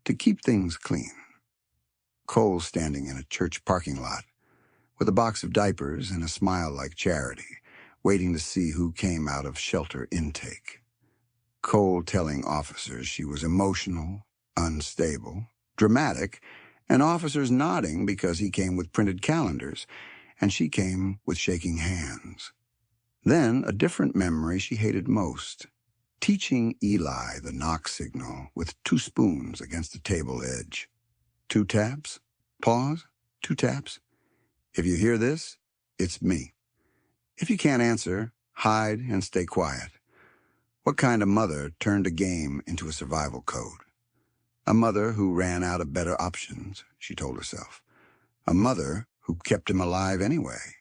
to keep things clean. Cole standing in a church parking lot with a box of diapers and a smile like Charity, waiting to see who came out of shelter intake. Cole telling officers she was emotional, unstable, dramatic, and officers nodding because he came with printed calendars, and she came with shaking hands. Then a different memory she hated most, teaching Eli the knock signal with 2 spoons against a table edge. 2 taps, pause, 2 taps. If you hear this, it's me. If you can't answer, hide and stay quiet. What kind of mother turned a game into a survival code? A mother who ran out of better options, she told herself. A mother who kept him alive anyway.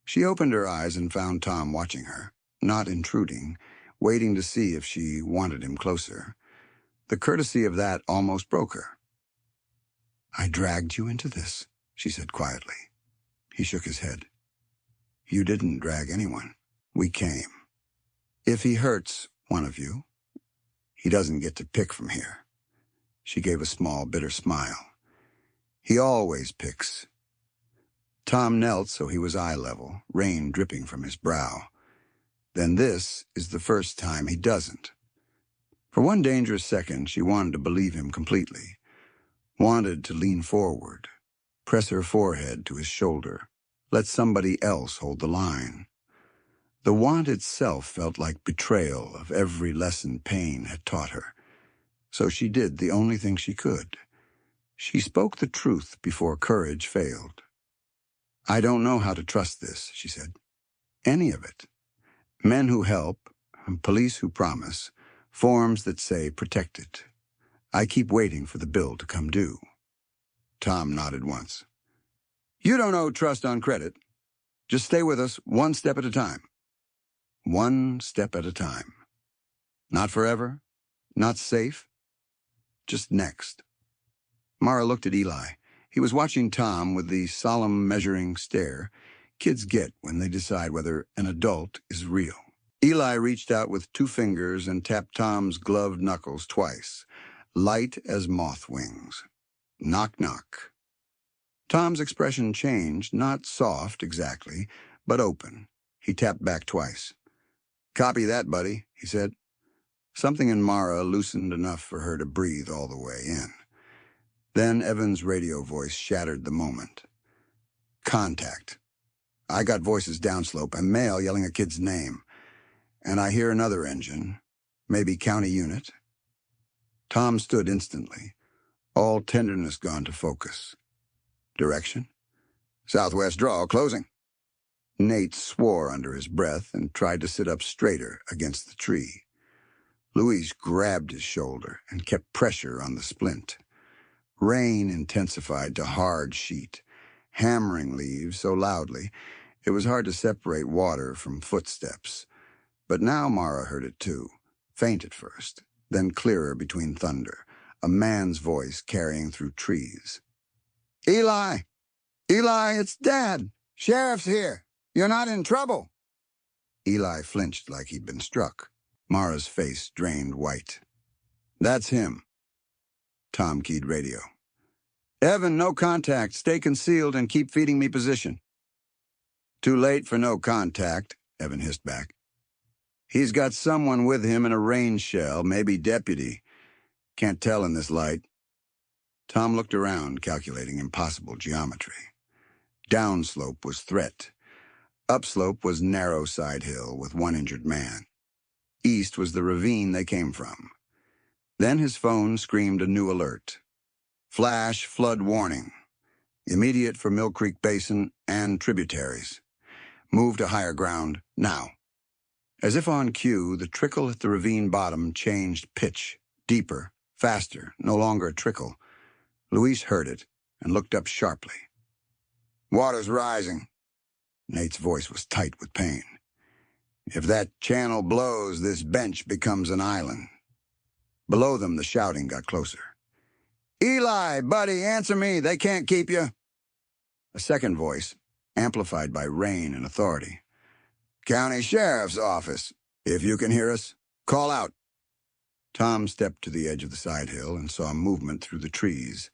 She opened her eyes and found Tom watching her, not intruding, waiting to see if she wanted him closer. The courtesy of that almost broke her. I dragged you into this, she said quietly. He shook his head. You didn't drag anyone. We came. If he hurts one of you, he doesn't get to pick from here. She gave a small, bitter smile. He always picks. Tom knelt so he was eye level, rain dripping from his brow. Then this is the first time he doesn't. For one dangerous second, she wanted to believe him completely. Wanted to lean forward, press her forehead to his shoulder, let somebody else hold the line. The want itself felt like betrayal of every lesson pain had taught her. So she did the only thing she could. She spoke the truth before courage failed. I don't know how to trust this, she said. Any of it. Men who help, police who promise, forms that say protected. I keep waiting for the bill to come due. Tom nodded once. You don't owe trust on credit. Just stay with us one step at a time. One step at a time. Not forever, not safe, just next. Mara looked at Eli. He was watching Tom with the solemn, measuring stare kids get when they decide whether an adult is real. Eli reached out with 2 fingers and tapped Tom's gloved knuckles twice, light as moth wings. Knock, knock. Tom's expression changed, not soft exactly, but open. He tapped back twice. "Copy that, buddy," he said. Something in Mara loosened enough for her to breathe all the way in. Then Evan's radio voice shattered the moment. "Contact. I got voices downslope and male yelling a kid's name. And I hear another engine, maybe county unit." Tom stood instantly, all tenderness gone to focus. "Direction? Southwest draw, closing." Nate swore under his breath and tried to sit up straighter against the tree. Luis grabbed his shoulder and kept pressure on the splint. Rain intensified to hard sheet, hammering leaves so loudly it was hard to separate water from footsteps. But now Mara heard it too, faint at first, then clearer between thunder, a man's voice carrying through trees. "Eli! Eli, it's Dad! Sheriff's here! You're not in trouble!" Eli flinched like he'd been struck. Mara's face drained white. "That's him." Tom keyed radio. "Evan, no contact. Stay concealed and keep feeding me position." "Too late for no contact," Evan hissed back. "He's got someone with him in a rain shell, maybe deputy. Can't tell in this light." Tom looked around, calculating impossible geometry. Downslope was threat. Upslope was narrow side hill with 1 injured man. East was the ravine they came from. Then his phone screamed a new alert. "Flash flood warning. Immediate for Mill Creek Basin and tributaries. Move to higher ground now." As if on cue, the trickle at the ravine bottom changed pitch, deeper, faster, no longer a trickle. Luis heard it and looked up sharply. "Water's rising." Nate's voice was tight with pain. "If that channel blows, this bench becomes an island." Below them, the shouting got closer. "Eli, buddy, answer me. They can't keep you." A second voice, amplified by rain and authority. "County Sheriff's Office. If you can hear us, call out." Tom stepped to the edge of the side hill and saw movement through the trees.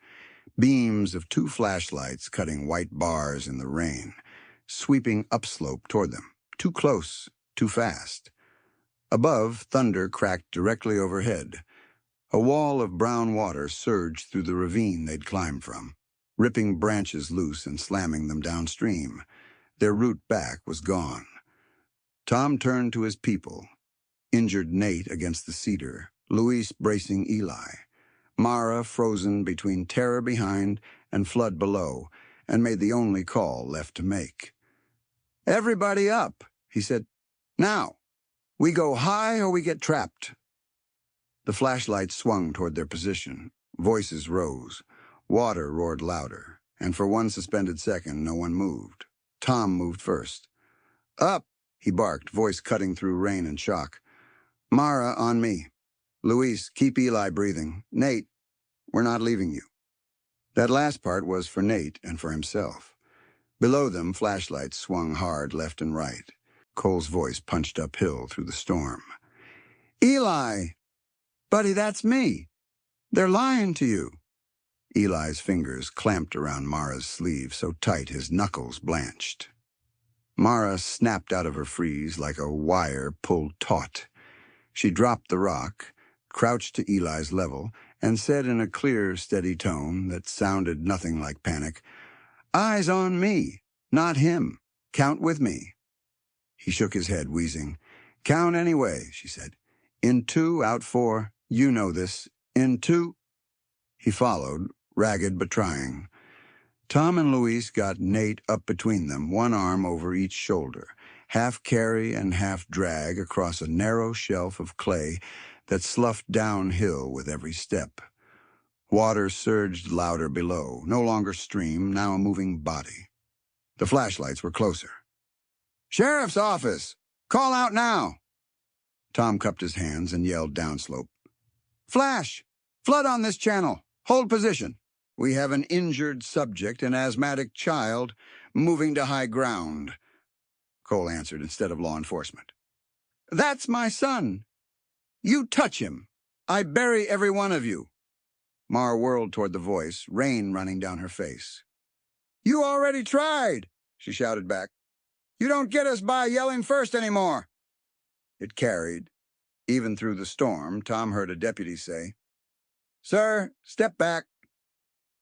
Beams of 2 flashlights cutting white bars in the rain, sweeping upslope toward them. Too close, too fast. Above, thunder cracked directly overhead. A wall of brown water surged through the ravine they'd climbed from, ripping branches loose and slamming them downstream. Their route back was gone. Tom turned to his people. Injured Nate against the cedar, Luis bracing Eli, Mara frozen between terror behind and flood below, and made the only call left to make. "Everybody up," he said. "Now, we go high or we get trapped." The flashlights swung toward their position. Voices rose. Water roared louder, and for 1 suspended second, no one moved. Tom moved first. "Up," he barked, voice cutting through rain and shock. "Mara, on me. Luis, keep Eli breathing. Nate, we're not leaving you." That last part was for Nate and for himself. Below them, flashlights swung hard left and right. Cole's voice punched uphill through the storm. "Eli! Buddy, that's me. They're lying to you." Eli's fingers clamped around Mara's sleeve so tight his knuckles blanched. Mara snapped out of her freeze like a wire pulled taut. She dropped the rock, crouched to Eli's level, and said in a clear, steady tone that sounded nothing like panic, "Eyes on me, not him. Count with me." He shook his head, wheezing. "Count anyway," she said. "In 2, out 4. You know this. In 2. He followed, ragged but trying. Tom and Luis got Nate up between them, 1 arm over each shoulder, half carry and half drag across a narrow shelf of clay that sloughed downhill with every step. Water surged louder below, no longer stream, now a moving body. The flashlights were closer. "Sheriff's Office! Call out now!" Tom cupped his hands and yelled downslope. "Flash! Flood on this channel! Hold position!" We have an injured subject, an asthmatic child, moving to high ground, Cole answered instead of law enforcement. That's my son. You touch him. I bury every one of you. Mara whirled toward the voice, rain running down her face. You already tried, she shouted back. You don't get us by yelling first anymore. It carried. Even through the storm, Tom heard a deputy say, Sir, step back.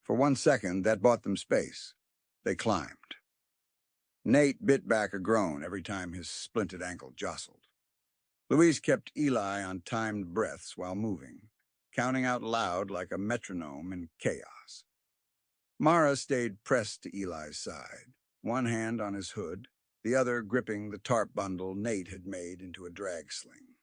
For 1 second, that bought them space. They climbed. Nate bit back a groan every time his splinted ankle jostled. Louise kept Eli on timed breaths while moving, counting out loud like a metronome in chaos. Mara stayed pressed to Eli's side, one hand on his hood, the other gripping the tarp bundle Nate had made into a drag sling.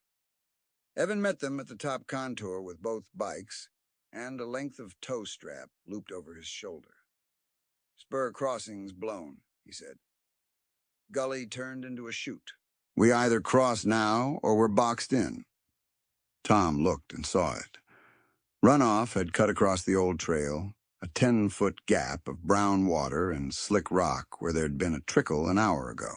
Evan met them at the top contour with both bikes and a length of tow strap looped over his shoulder. Spur crossings blown, he said. Gully turned into a chute. We either cross now or we're boxed in. Tom looked and saw it. Runoff had cut across the old trail, a 10-foot gap of brown water and slick rock where there'd been a trickle an hour ago.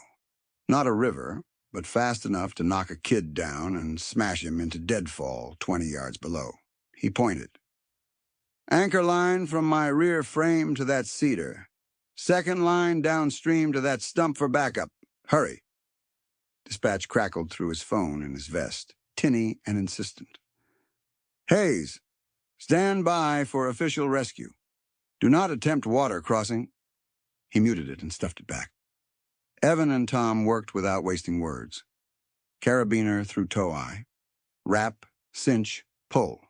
Not a river, but fast enough to knock a kid down and smash him into deadfall 20 yards below. He pointed. Anchor line from my rear frame to that cedar. Second line downstream to that stump for backup. Hurry. Dispatch crackled through his phone in his vest, tinny and insistent. Hayes, stand by for official rescue. Do not attempt water crossing. He muted it and stuffed it back. Evan and Tom worked without wasting words. Carabiner through tow-eye. Wrap, cinch, pull.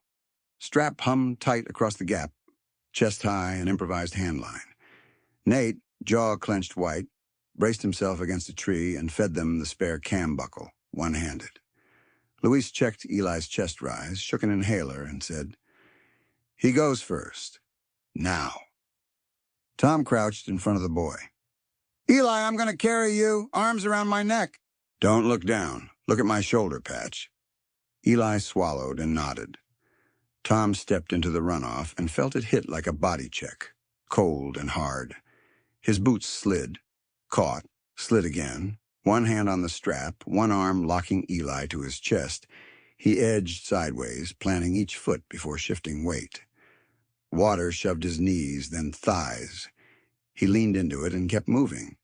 Strap hummed tight across the gap. Chest high, an improvised hand line. Nate, jaw clenched white, braced himself against a tree and fed them the spare cam buckle, one-handed. Louise checked Eli's chest rise, shook an inhaler, and said, He goes first. Now. Tom crouched in front of the boy. Eli, I'm going to carry you, arms around my neck. Don't look down. Look at my shoulder patch. Eli swallowed and nodded. Tom stepped into the runoff and felt it hit like a body check, cold and hard. His boots slid, caught, slid again, one hand on the strap, one arm locking Eli to his chest. He edged sideways, planting each foot before shifting weight. Water shoved his knees, then thighs. He leaned into it and kept moving.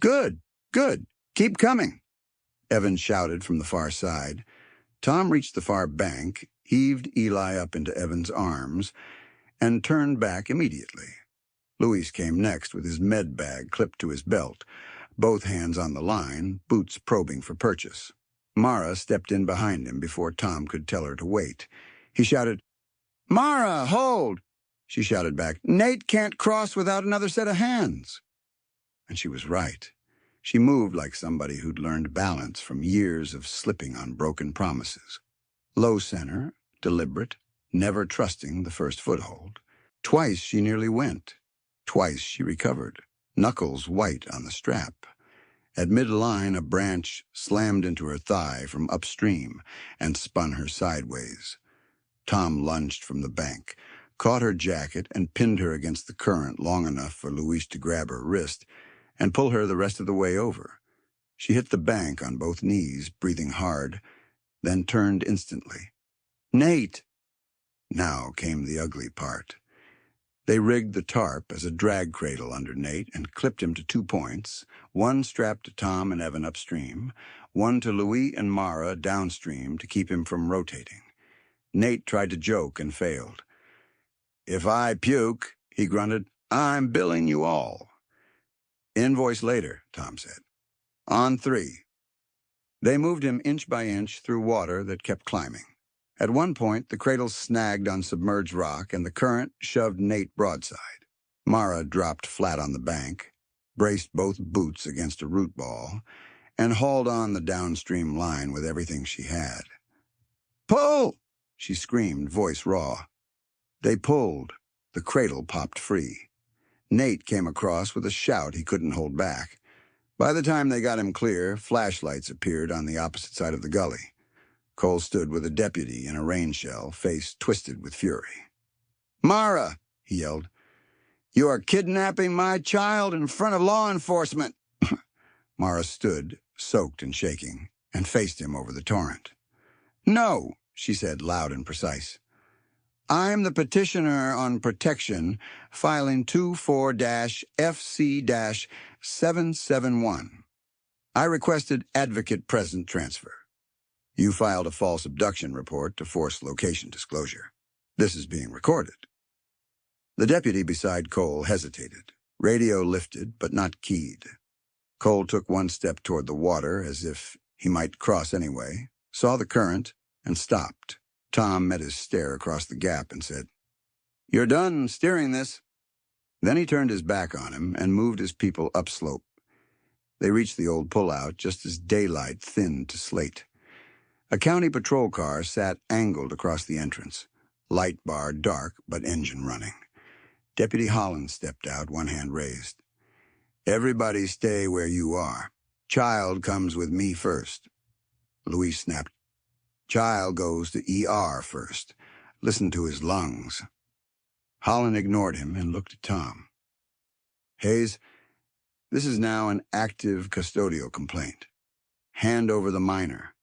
Good, good, keep coming, Evan shouted from the far side. Tom reached the far bank, heaved Eli up into Evan's arms, and turned back immediately. Luis came next with his med bag clipped to his belt, both hands on the line, boots probing for purchase. Mara stepped in behind him before Tom could tell her to wait. He shouted, Mara, hold! She shouted back, Nate can't cross without another set of hands. And she was right. She moved like somebody who'd learned balance from years of slipping on broken promises. Low center, deliberate, never trusting the first foothold. Twice she nearly went. Twice she recovered, knuckles white on the strap. At midline, a branch slammed into her thigh from upstream and spun her sideways. Tom lunged from the bank, caught her jacket and pinned her against the current long enough for Louise to grab her wrist and pull her the rest of the way over. She hit the bank on both knees, breathing hard, then turned instantly. Nate! Now came the ugly part. They rigged the tarp as a drag cradle under Nate and clipped him to 2 points, one strapped to Tom and Evan upstream, one to Louis and Mara downstream to keep him from rotating. Nate tried to joke and failed. If I puke, he grunted, I'm billing you all. Invoice later, Tom said. On 3. They moved him inch by inch through water that kept climbing. At one point, the cradle snagged on submerged rock and the current shoved Nate broadside. Mara dropped flat on the bank, braced both boots against a root ball, and hauled on the downstream line with everything she had. Pull! She screamed, voice raw. They pulled. The cradle popped free. Nate came across with a shout he couldn't hold back. By the time they got him clear, flashlights appeared on the opposite side of the gully. Cole stood with a deputy in a rain shell, face twisted with fury. Mara, he yelled, You are kidnapping my child in front of law enforcement. Mara stood, soaked and shaking, and faced him over the torrent. No, she said, loud and precise. I'm the petitioner on protection, filing 24-FC-771. I requested advocate present transfer. You filed a false abduction report to force location disclosure. This is being recorded. The deputy beside Cole hesitated. Radio lifted, but not keyed. Cole took one step toward the water, as if he might cross anyway, saw the current, and stopped. Tom met his stare across the gap and said, You're done steering this. Then he turned his back on him and moved his people upslope. They reached the old pullout just as daylight thinned to slate. A county patrol car sat angled across the entrance, light bar dark but engine running. Deputy Holland stepped out, one hand raised. Everybody stay where you are. Child comes with me first. Louise snapped. Child goes to ER first. Listen to his lungs. Holland ignored him and looked at Tom. Hayes, this is now an active custodial complaint. Hand over the minor.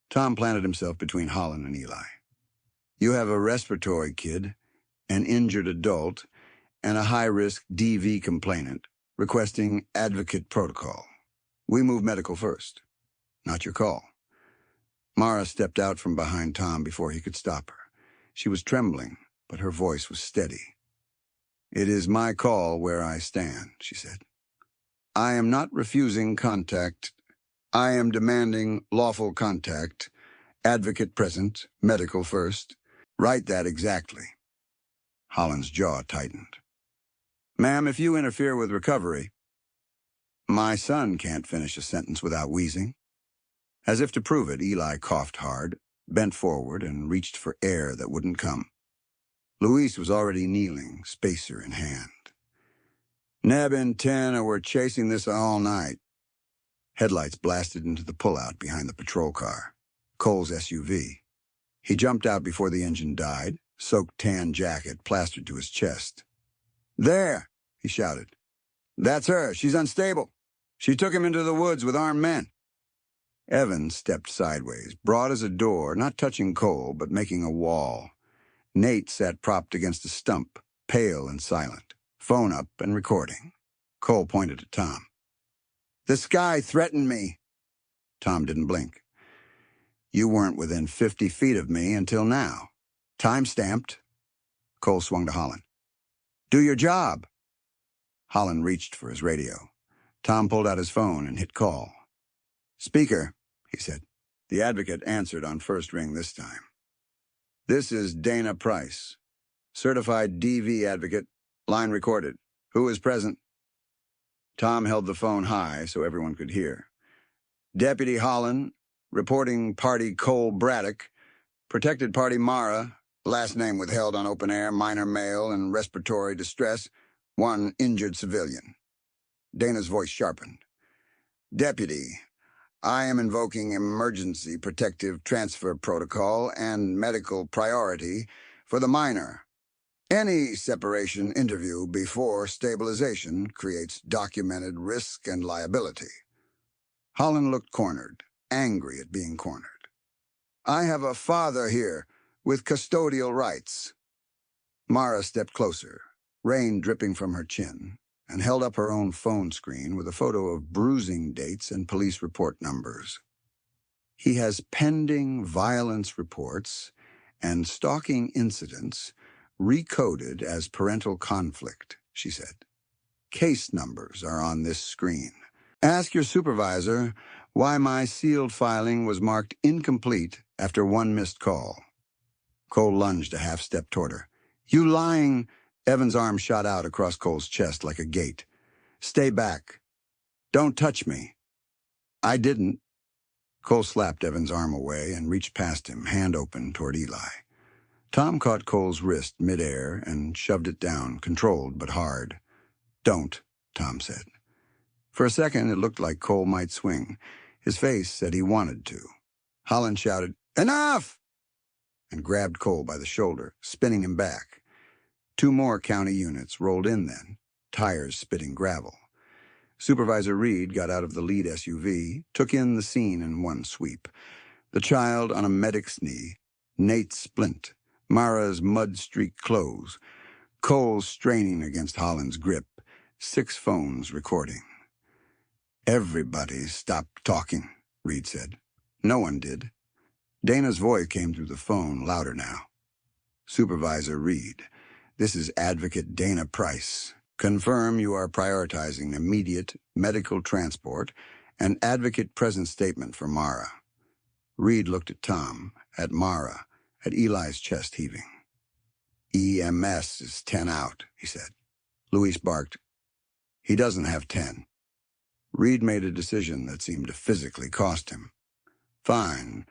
Tom planted himself between Holland and Eli. You have a respiratory kid, an injured adult, and a high-risk DV complainant requesting advocate protocol. We move medical first. Not your call. Mara stepped out from behind Tom before he could stop her. She was trembling, but her voice was steady. It is my call where I stand, she said. I am not refusing contact. I am demanding lawful contact, advocate present, medical first. Write that exactly. Holland's jaw tightened. Ma'am, if you interfere with recovery, my son can't finish a sentence without wheezing. As if to prove it, Eli coughed hard, bent forward, and reached for air that wouldn't come. Luis was already kneeling, spacer in hand. Neb and 10 were chasing this all night. Headlights blasted into the pullout behind the patrol car, Cole's SUV. He jumped out before the engine died, soaked tan jacket plastered to his chest. There, he shouted. That's her. She's unstable. She took him into the woods with armed men. Evans stepped sideways, broad as a door, not touching Cole, but making a wall. Nate sat propped against a stump, pale and silent, phone up and recording. Cole pointed at Tom. This guy threatened me. Tom didn't blink. You weren't within 50 feet of me until now. Time stamped. Cole swung to Holland. Do your job. Holland reached for his radio. Tom pulled out his phone and hit call. Speaker, he said. The advocate answered on first ring this time. This is Dana Price, certified DV advocate, line recorded. Who is present? Tom held the phone high so everyone could hear. Deputy Holland, reporting party Cole Braddock, protected party Mara, last name withheld on open air, minor male and respiratory distress, one injured civilian. Dana's voice sharpened. Deputy, I am invoking emergency protective transfer protocol and medical priority for the minor. Any separation interview before stabilization creates documented risk and liability. Holland looked cornered, angry at being cornered. I have a father here with custodial rights. Mara stepped closer, rain dripping from her chin, and held up her own phone screen with a photo of bruising dates and police report numbers. He has pending violence reports and stalking incidents recoded as parental conflict, she said. Case numbers are on this screen. Ask your supervisor why my sealed filing was marked incomplete after one missed call. Cole lunged a half-step toward her. You lying... Evan's arm shot out across Cole's chest like a gate. Stay back. Don't touch me. I didn't. Cole slapped Evan's arm away and reached past him, hand open, toward Eli. Tom caught Cole's wrist midair and shoved it down, controlled but hard. Don't, Tom said. For a second, it looked like Cole might swing. His face said he wanted to. Holland shouted, Enough! And grabbed Cole by the shoulder, spinning him back. 2 more county units rolled in then, tires spitting gravel. Supervisor Reed got out of the lead SUV, took in the scene in one sweep. The child on a medic's knee, Nate Splint, Mara's mud-streaked clothes, Cole straining against Holland's grip, 6 phones recording. "Everybody stopped talking," Reed said. No one did. Dana's voice came through the phone, louder now. "Supervisor Reed, this is Advocate Dana Price. Confirm you are prioritizing immediate medical transport and advocate present statement for Mara." Reed looked at Tom, at Mara, at Eli's chest heaving. "EMS is 10 out," he said. Luis barked, "He doesn't have 10. Reed made a decision that seemed to physically cost him. "Fine.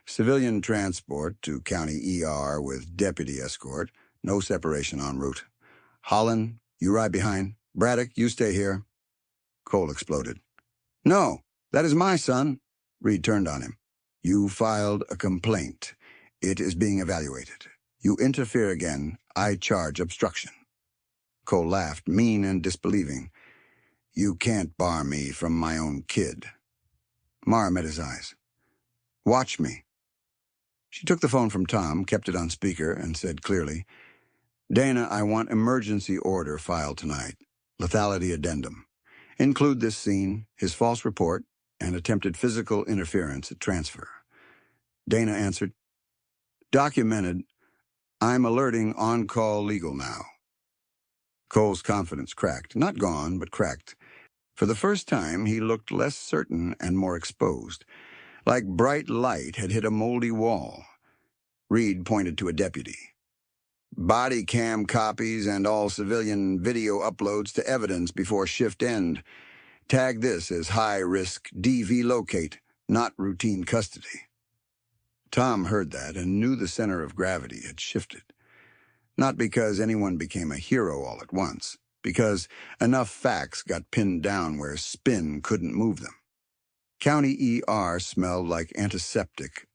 Civilian transport to County ER with deputy escort. No separation en route. Holland, you ride behind. Braddock, you stay here." Cole exploded. "No, that is my son." Reed turned on him. "You filed a complaint. It is being evaluated. You interfere again, I charge obstruction." Cole laughed, mean and disbelieving. "You can't bar me from my own kid." Mara met his eyes. "Watch me." She took the phone from Tom, kept it on speaker, and said clearly, "Dana, I want emergency order filed tonight. Lethality addendum. Include this scene, his false report, and attempted physical interference at transfer." Dana answered, "Documented. I'm alerting on-call legal now." Cole's confidence cracked. Not gone, but cracked. For the first time, he looked less certain and more exposed, like bright light had hit a moldy wall. Reed pointed to a deputy. "Body cam copies and all civilian video uploads to evidence before shift end. Tag this as high-risk DV locate, not routine custody." Tom heard that and knew the center of gravity had shifted. Not because anyone became a hero all at once, because enough facts got pinned down where spin couldn't move them. County ER smelled like antiseptic,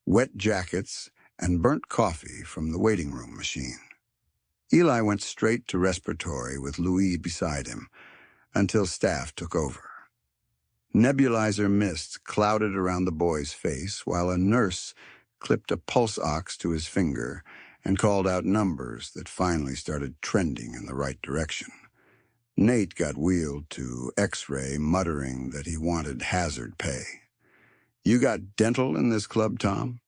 wet jackets, and burnt coffee from the waiting room machine. Eli went straight to respiratory with Louis beside him until staff took over. Nebulizer mist clouded around the boy's face while a nurse clipped a pulse ox to his finger and called out numbers that finally started trending in the right direction. Nate got wheeled to X-ray, muttering that he wanted hazard pay. "You got dental in this club, Tom?"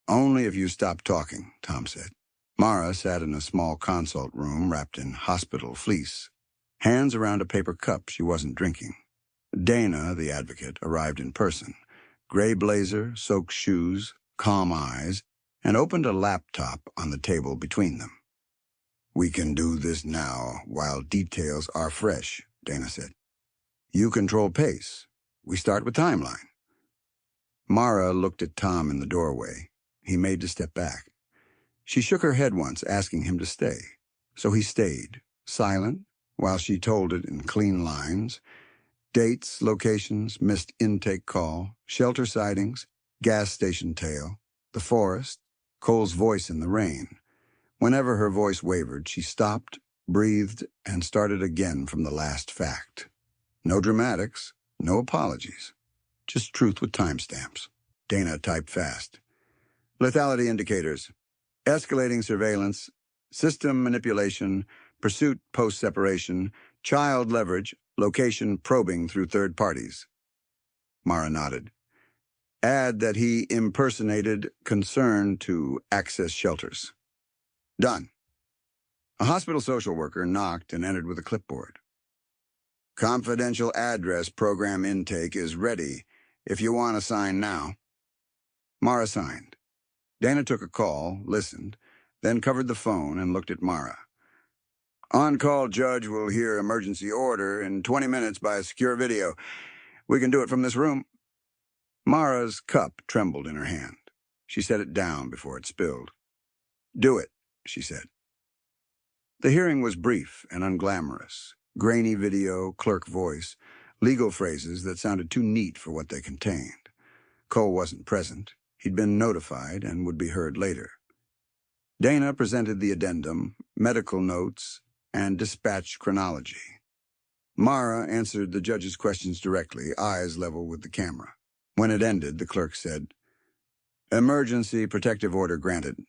"Only if you stop talking," Tom said. Mara sat in a small consult room wrapped in hospital fleece, hands around a paper cup she wasn't drinking. Dana, the advocate, arrived in person, gray blazer, soaked shoes, calm eyes, and opened a laptop on the table between them. "We can do this now while details are fresh," Dana said. "You control pace. We start with timeline." Mara looked at Tom in the doorway. He made to step back. She shook her head once, asking him to stay. So he stayed, silent, while she told it in clean lines. Dates, locations, missed intake call, shelter sightings, gas station tail, the forest, Cole's voice in the rain. Whenever her voice wavered, she stopped, breathed, and started again from the last fact. No dramatics, no apologies. Just truth with timestamps. Dana typed fast. "Lethality indicators. Escalating surveillance, system manipulation, pursuit post-separation, child leverage, location probing through third parties." Mara nodded. "Add that he impersonated concern to access shelters." "Done." A hospital social worker knocked and entered with a clipboard. "Confidential address program intake is ready if you want to sign now." Mara signed. Dana took a call, listened, then covered the phone and looked at Mara. "On-call judge will hear emergency order in 20 minutes by secure video. We can do it from this room." Mara's cup trembled in her hand. She set it down before it spilled. "Do it," she said. The hearing was brief and unglamorous. Grainy video, clerk voice, legal phrases that sounded too neat for what they contained. Cole wasn't present. He'd been notified and would be heard later. Dana presented the addendum, medical notes, and dispatch chronology. Mara answered the judge's questions directly, eyes level with the camera. When it ended, the clerk said, "Emergency protective order granted.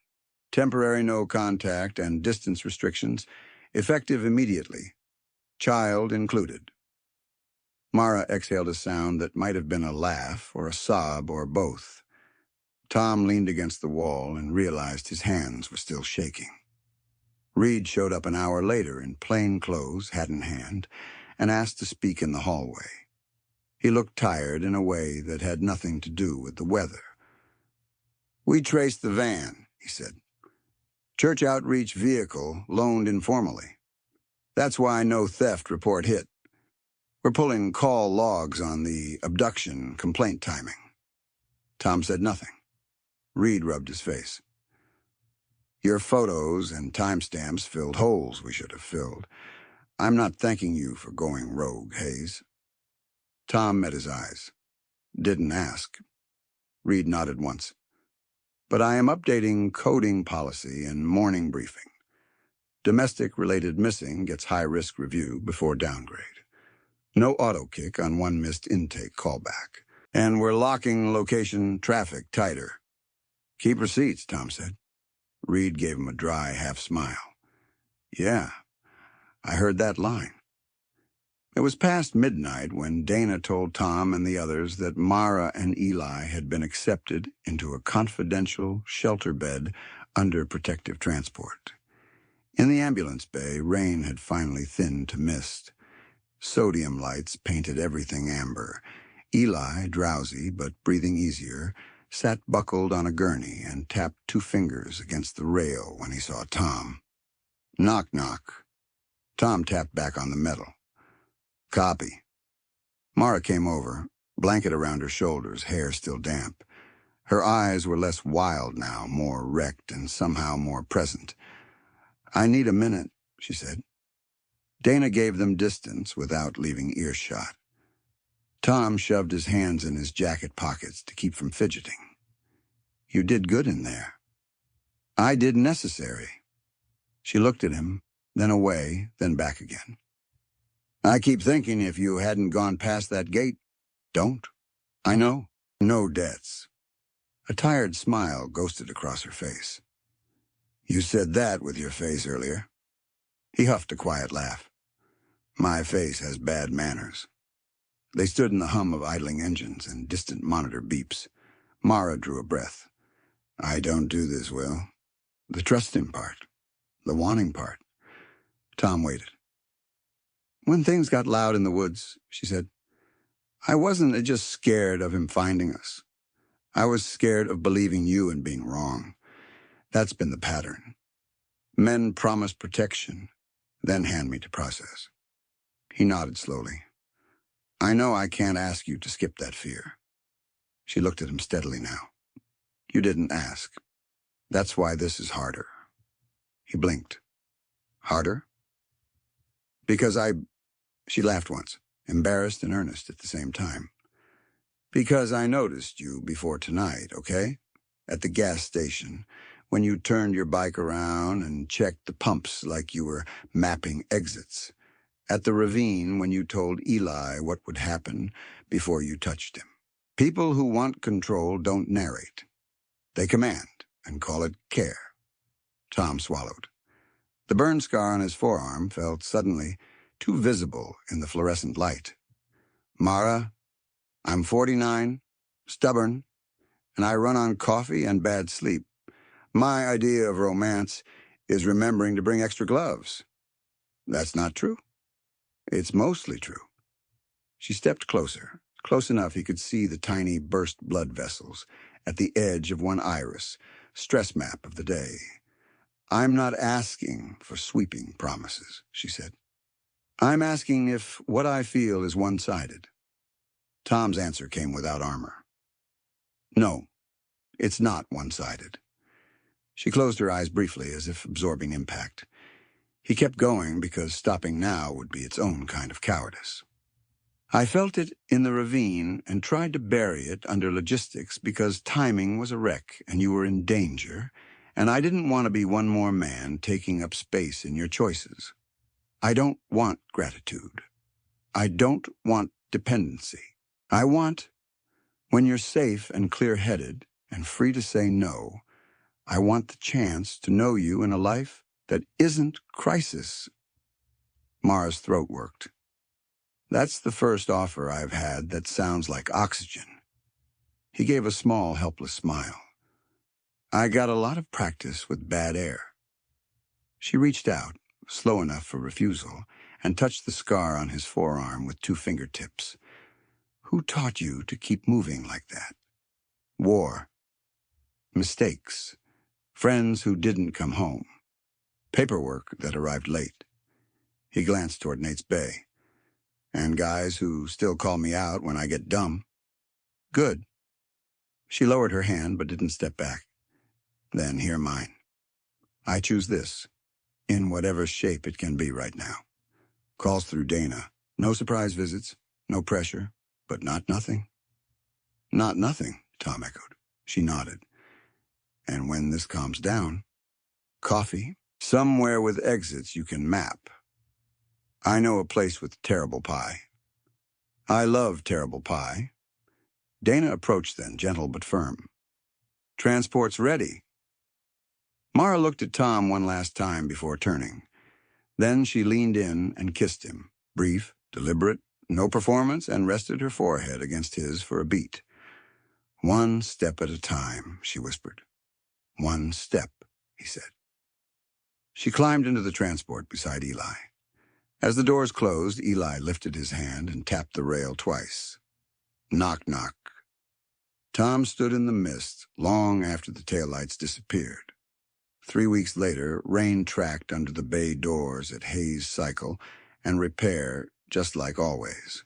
Temporary no contact and distance restrictions, effective immediately. Child included." Mara exhaled a sound that might have been a laugh or a sob or both. Tom leaned against the wall and realized his hands were still shaking. Reed showed up an hour later in plain clothes, hat in hand, and asked to speak in the hallway. He looked tired in a way that had nothing to do with the weather. "We traced the van," he said. "Church outreach vehicle loaned informally. That's why no theft report hit. We're pulling call logs on the abduction complaint timing." Tom said nothing. Reed rubbed his face. "Your photos and timestamps filled holes we should have filled. I'm not thanking you for going rogue, Hayes." Tom met his eyes. "Didn't ask." Reed nodded once. "But I am updating coding policy and morning briefing. Domestic-related missing gets high-risk review before downgrade. No auto-kick on one missed intake callback. And we're locking location traffic tighter." "Keep receipts," Tom said. Reed gave him a dry half-smile. "Yeah, I heard that line." It was past midnight when Dana told Tom and the others that Mara and Eli had been accepted into a confidential shelter bed under protective transport. In the ambulance bay, rain had finally thinned to mist. Sodium lights painted everything amber. Eli, drowsy but breathing easier, sat buckled on a gurney and tapped 2 fingers against the rail when he saw Tom. "Knock, knock." Tom tapped back on the metal. "Copy." Mara came over, blanket around her shoulders, hair still damp. Her eyes were less wild now, more wrecked and somehow more present. "I need a minute," she said. Dana gave them distance without leaving earshot. Tom shoved his hands in his jacket pockets to keep from fidgeting. "You did good in there." "I did necessary." She looked at him, then away, then back again. "I keep thinking if you hadn't gone past that gate." "Don't." "I know. No debts." A tired smile ghosted across her face. "You said that with your face earlier." He huffed a quiet laugh. "My face has bad manners." They stood in the hum of idling engines and distant monitor beeps. Mara drew a breath. "I don't do this well. The trusting part. The wanting part." Tom waited. "When things got loud in the woods," she said, "I wasn't just scared of him finding us. I was scared of believing you and being wrong. That's been the pattern. Men promise protection, then hand me to process." He nodded slowly. "I know I can't ask you to skip that fear." She looked at him steadily now. "You didn't ask. That's why this is harder." He blinked. "Harder?" "Because She laughed once, embarrassed and earnest at the same time. "Because I noticed you before tonight, okay? At the gas station, when you turned your bike around and checked the pumps like you were mapping exits. At the ravine when you told Eli what would happen before you touched him. People who want control don't narrate. They command and call it care." Tom swallowed. The burn scar on his forearm felt suddenly too visible in the fluorescent light. "Mara, I'm 49, stubborn, and I run on coffee and bad sleep. My idea of romance is remembering to bring extra gloves. That's not true. It's mostly true." She stepped closer, close enough he could see the tiny burst blood vessels at the edge of one iris, stress map of the day. "I'm not asking for sweeping promises," she said. "I'm asking if what I feel is one-sided." Tom's answer came without armor. "No, it's not one-sided." She closed her eyes briefly as if absorbing impact. He kept going because stopping now would be its own kind of cowardice. "I felt it in the ravine and tried to bury it under logistics because timing was a wreck and you were in danger, and I didn't want to be one more man taking up space in your choices. I don't want gratitude. I don't want dependency. I want, when you're safe and clear-headed and free to say no, I want the chance to know you in a life that isn't crisis. Mara's throat worked. That's the first offer I've had that sounds like oxygen. He gave a small, helpless smile. I got a lot of practice with bad air. She reached out, slow enough for refusal, and touched the scar on his forearm with 2 fingertips. Who taught you to keep moving like that? War. Mistakes. Friends who didn't come home. Paperwork that arrived late. He glanced toward Nate's Bay. And guys who still call me out when I get dumb. Good. She lowered her hand but didn't step back. Then hear mine. I choose this, in whatever shape it can be right now. Calls through Dana. No surprise visits, no pressure, but not nothing. Not nothing, Tom echoed. She nodded. And when this calms down, coffee, somewhere with exits you can map. I know a place with terrible pie. I love terrible pie. Dana approached then, gentle but firm. Transport's ready. Mara looked at Tom one last time before turning. Then she leaned in and kissed him, brief, deliberate, no performance, and rested her forehead against his for a beat. One step at a time, she whispered. One step, he said. She climbed into the transport beside Eli. As the doors closed, Eli lifted his hand and tapped the rail twice. Knock, knock. Tom stood in the mist long after the taillights disappeared. 3 weeks later, rain tracked under the bay doors at Hayes Cycle and Repair, just like always.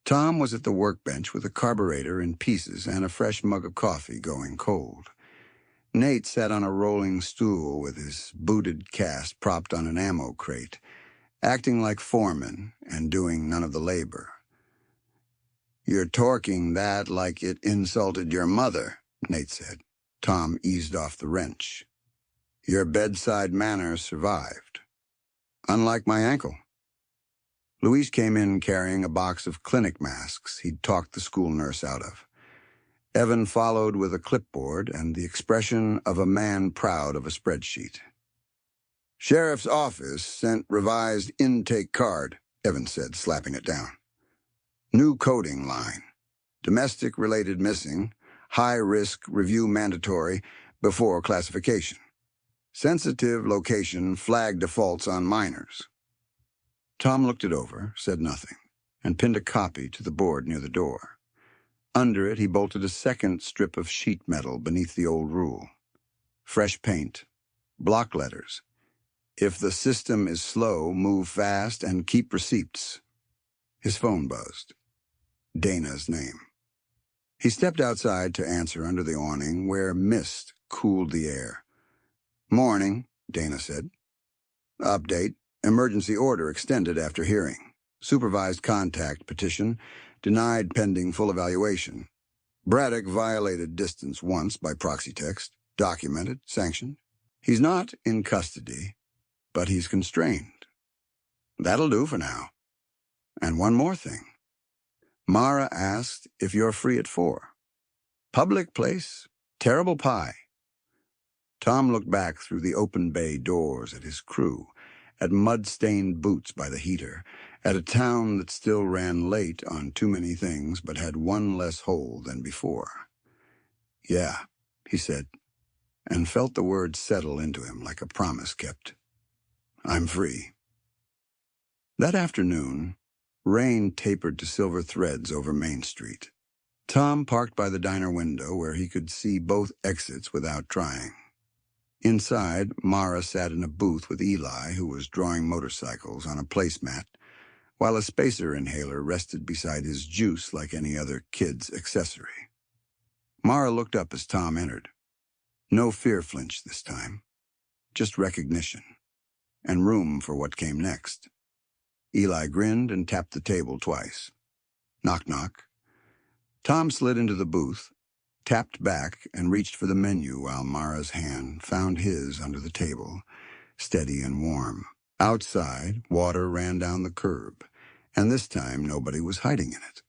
Tom was at the workbench with a carburetor in pieces and a fresh mug of coffee going cold. Nate sat on a rolling stool with his booted cast propped on an ammo crate, acting like foreman and doing none of the labor. You're torquing that like it insulted your mother, Nate said. Tom eased off the wrench. Your bedside manner survived. Unlike my ankle. Luis came in carrying a box of clinic masks he'd talked the school nurse out of. Evan followed with a clipboard and the expression of a man proud of a spreadsheet. Sheriff's office sent revised intake card, Evan said, slapping it down. New coding line. Domestic-related missing, high-risk review mandatory before classification. Sensitive location flag defaults on minors. Tom looked it over, said nothing, and pinned a copy to the board near the door. Under it, he bolted a second strip of sheet metal beneath the old rule. Fresh paint. Block letters. If the system is slow, move fast and keep receipts. His phone buzzed. Dana's name. He stepped outside to answer under the awning where mist cooled the air. Morning, Dana said. Update. Emergency order extended after hearing. Supervised contact petition denied pending full evaluation. Braddock violated distance once by proxy text. Documented, sanctioned. He's not in custody, but he's constrained. That'll do for now. And one more thing. Mara asked if you're free at 4. Public place, terrible pie. Tom looked back through the open bay doors at his crew, at mud-stained boots by the heater, at a town that still ran late on too many things but had one less hole than before. Yeah, he said, and felt the words settle into him like a promise kept. I'm free. That afternoon, rain tapered to silver threads over Main Street. Tom parked by the diner window where he could see both exits without trying. Inside, Mara sat in a booth with Eli, who was drawing motorcycles on a placemat, while a spacer inhaler rested beside his juice like any other kid's accessory. Mara looked up as Tom entered. No fear flinch this time, just recognition, and room for what came next. Eli grinned and tapped the table twice. Knock, knock. Tom slid into the booth, tapped back and reached for the menu while Mara's hand found his under the table, steady and warm. Outside, water ran down the curb, and this time nobody was hiding in it.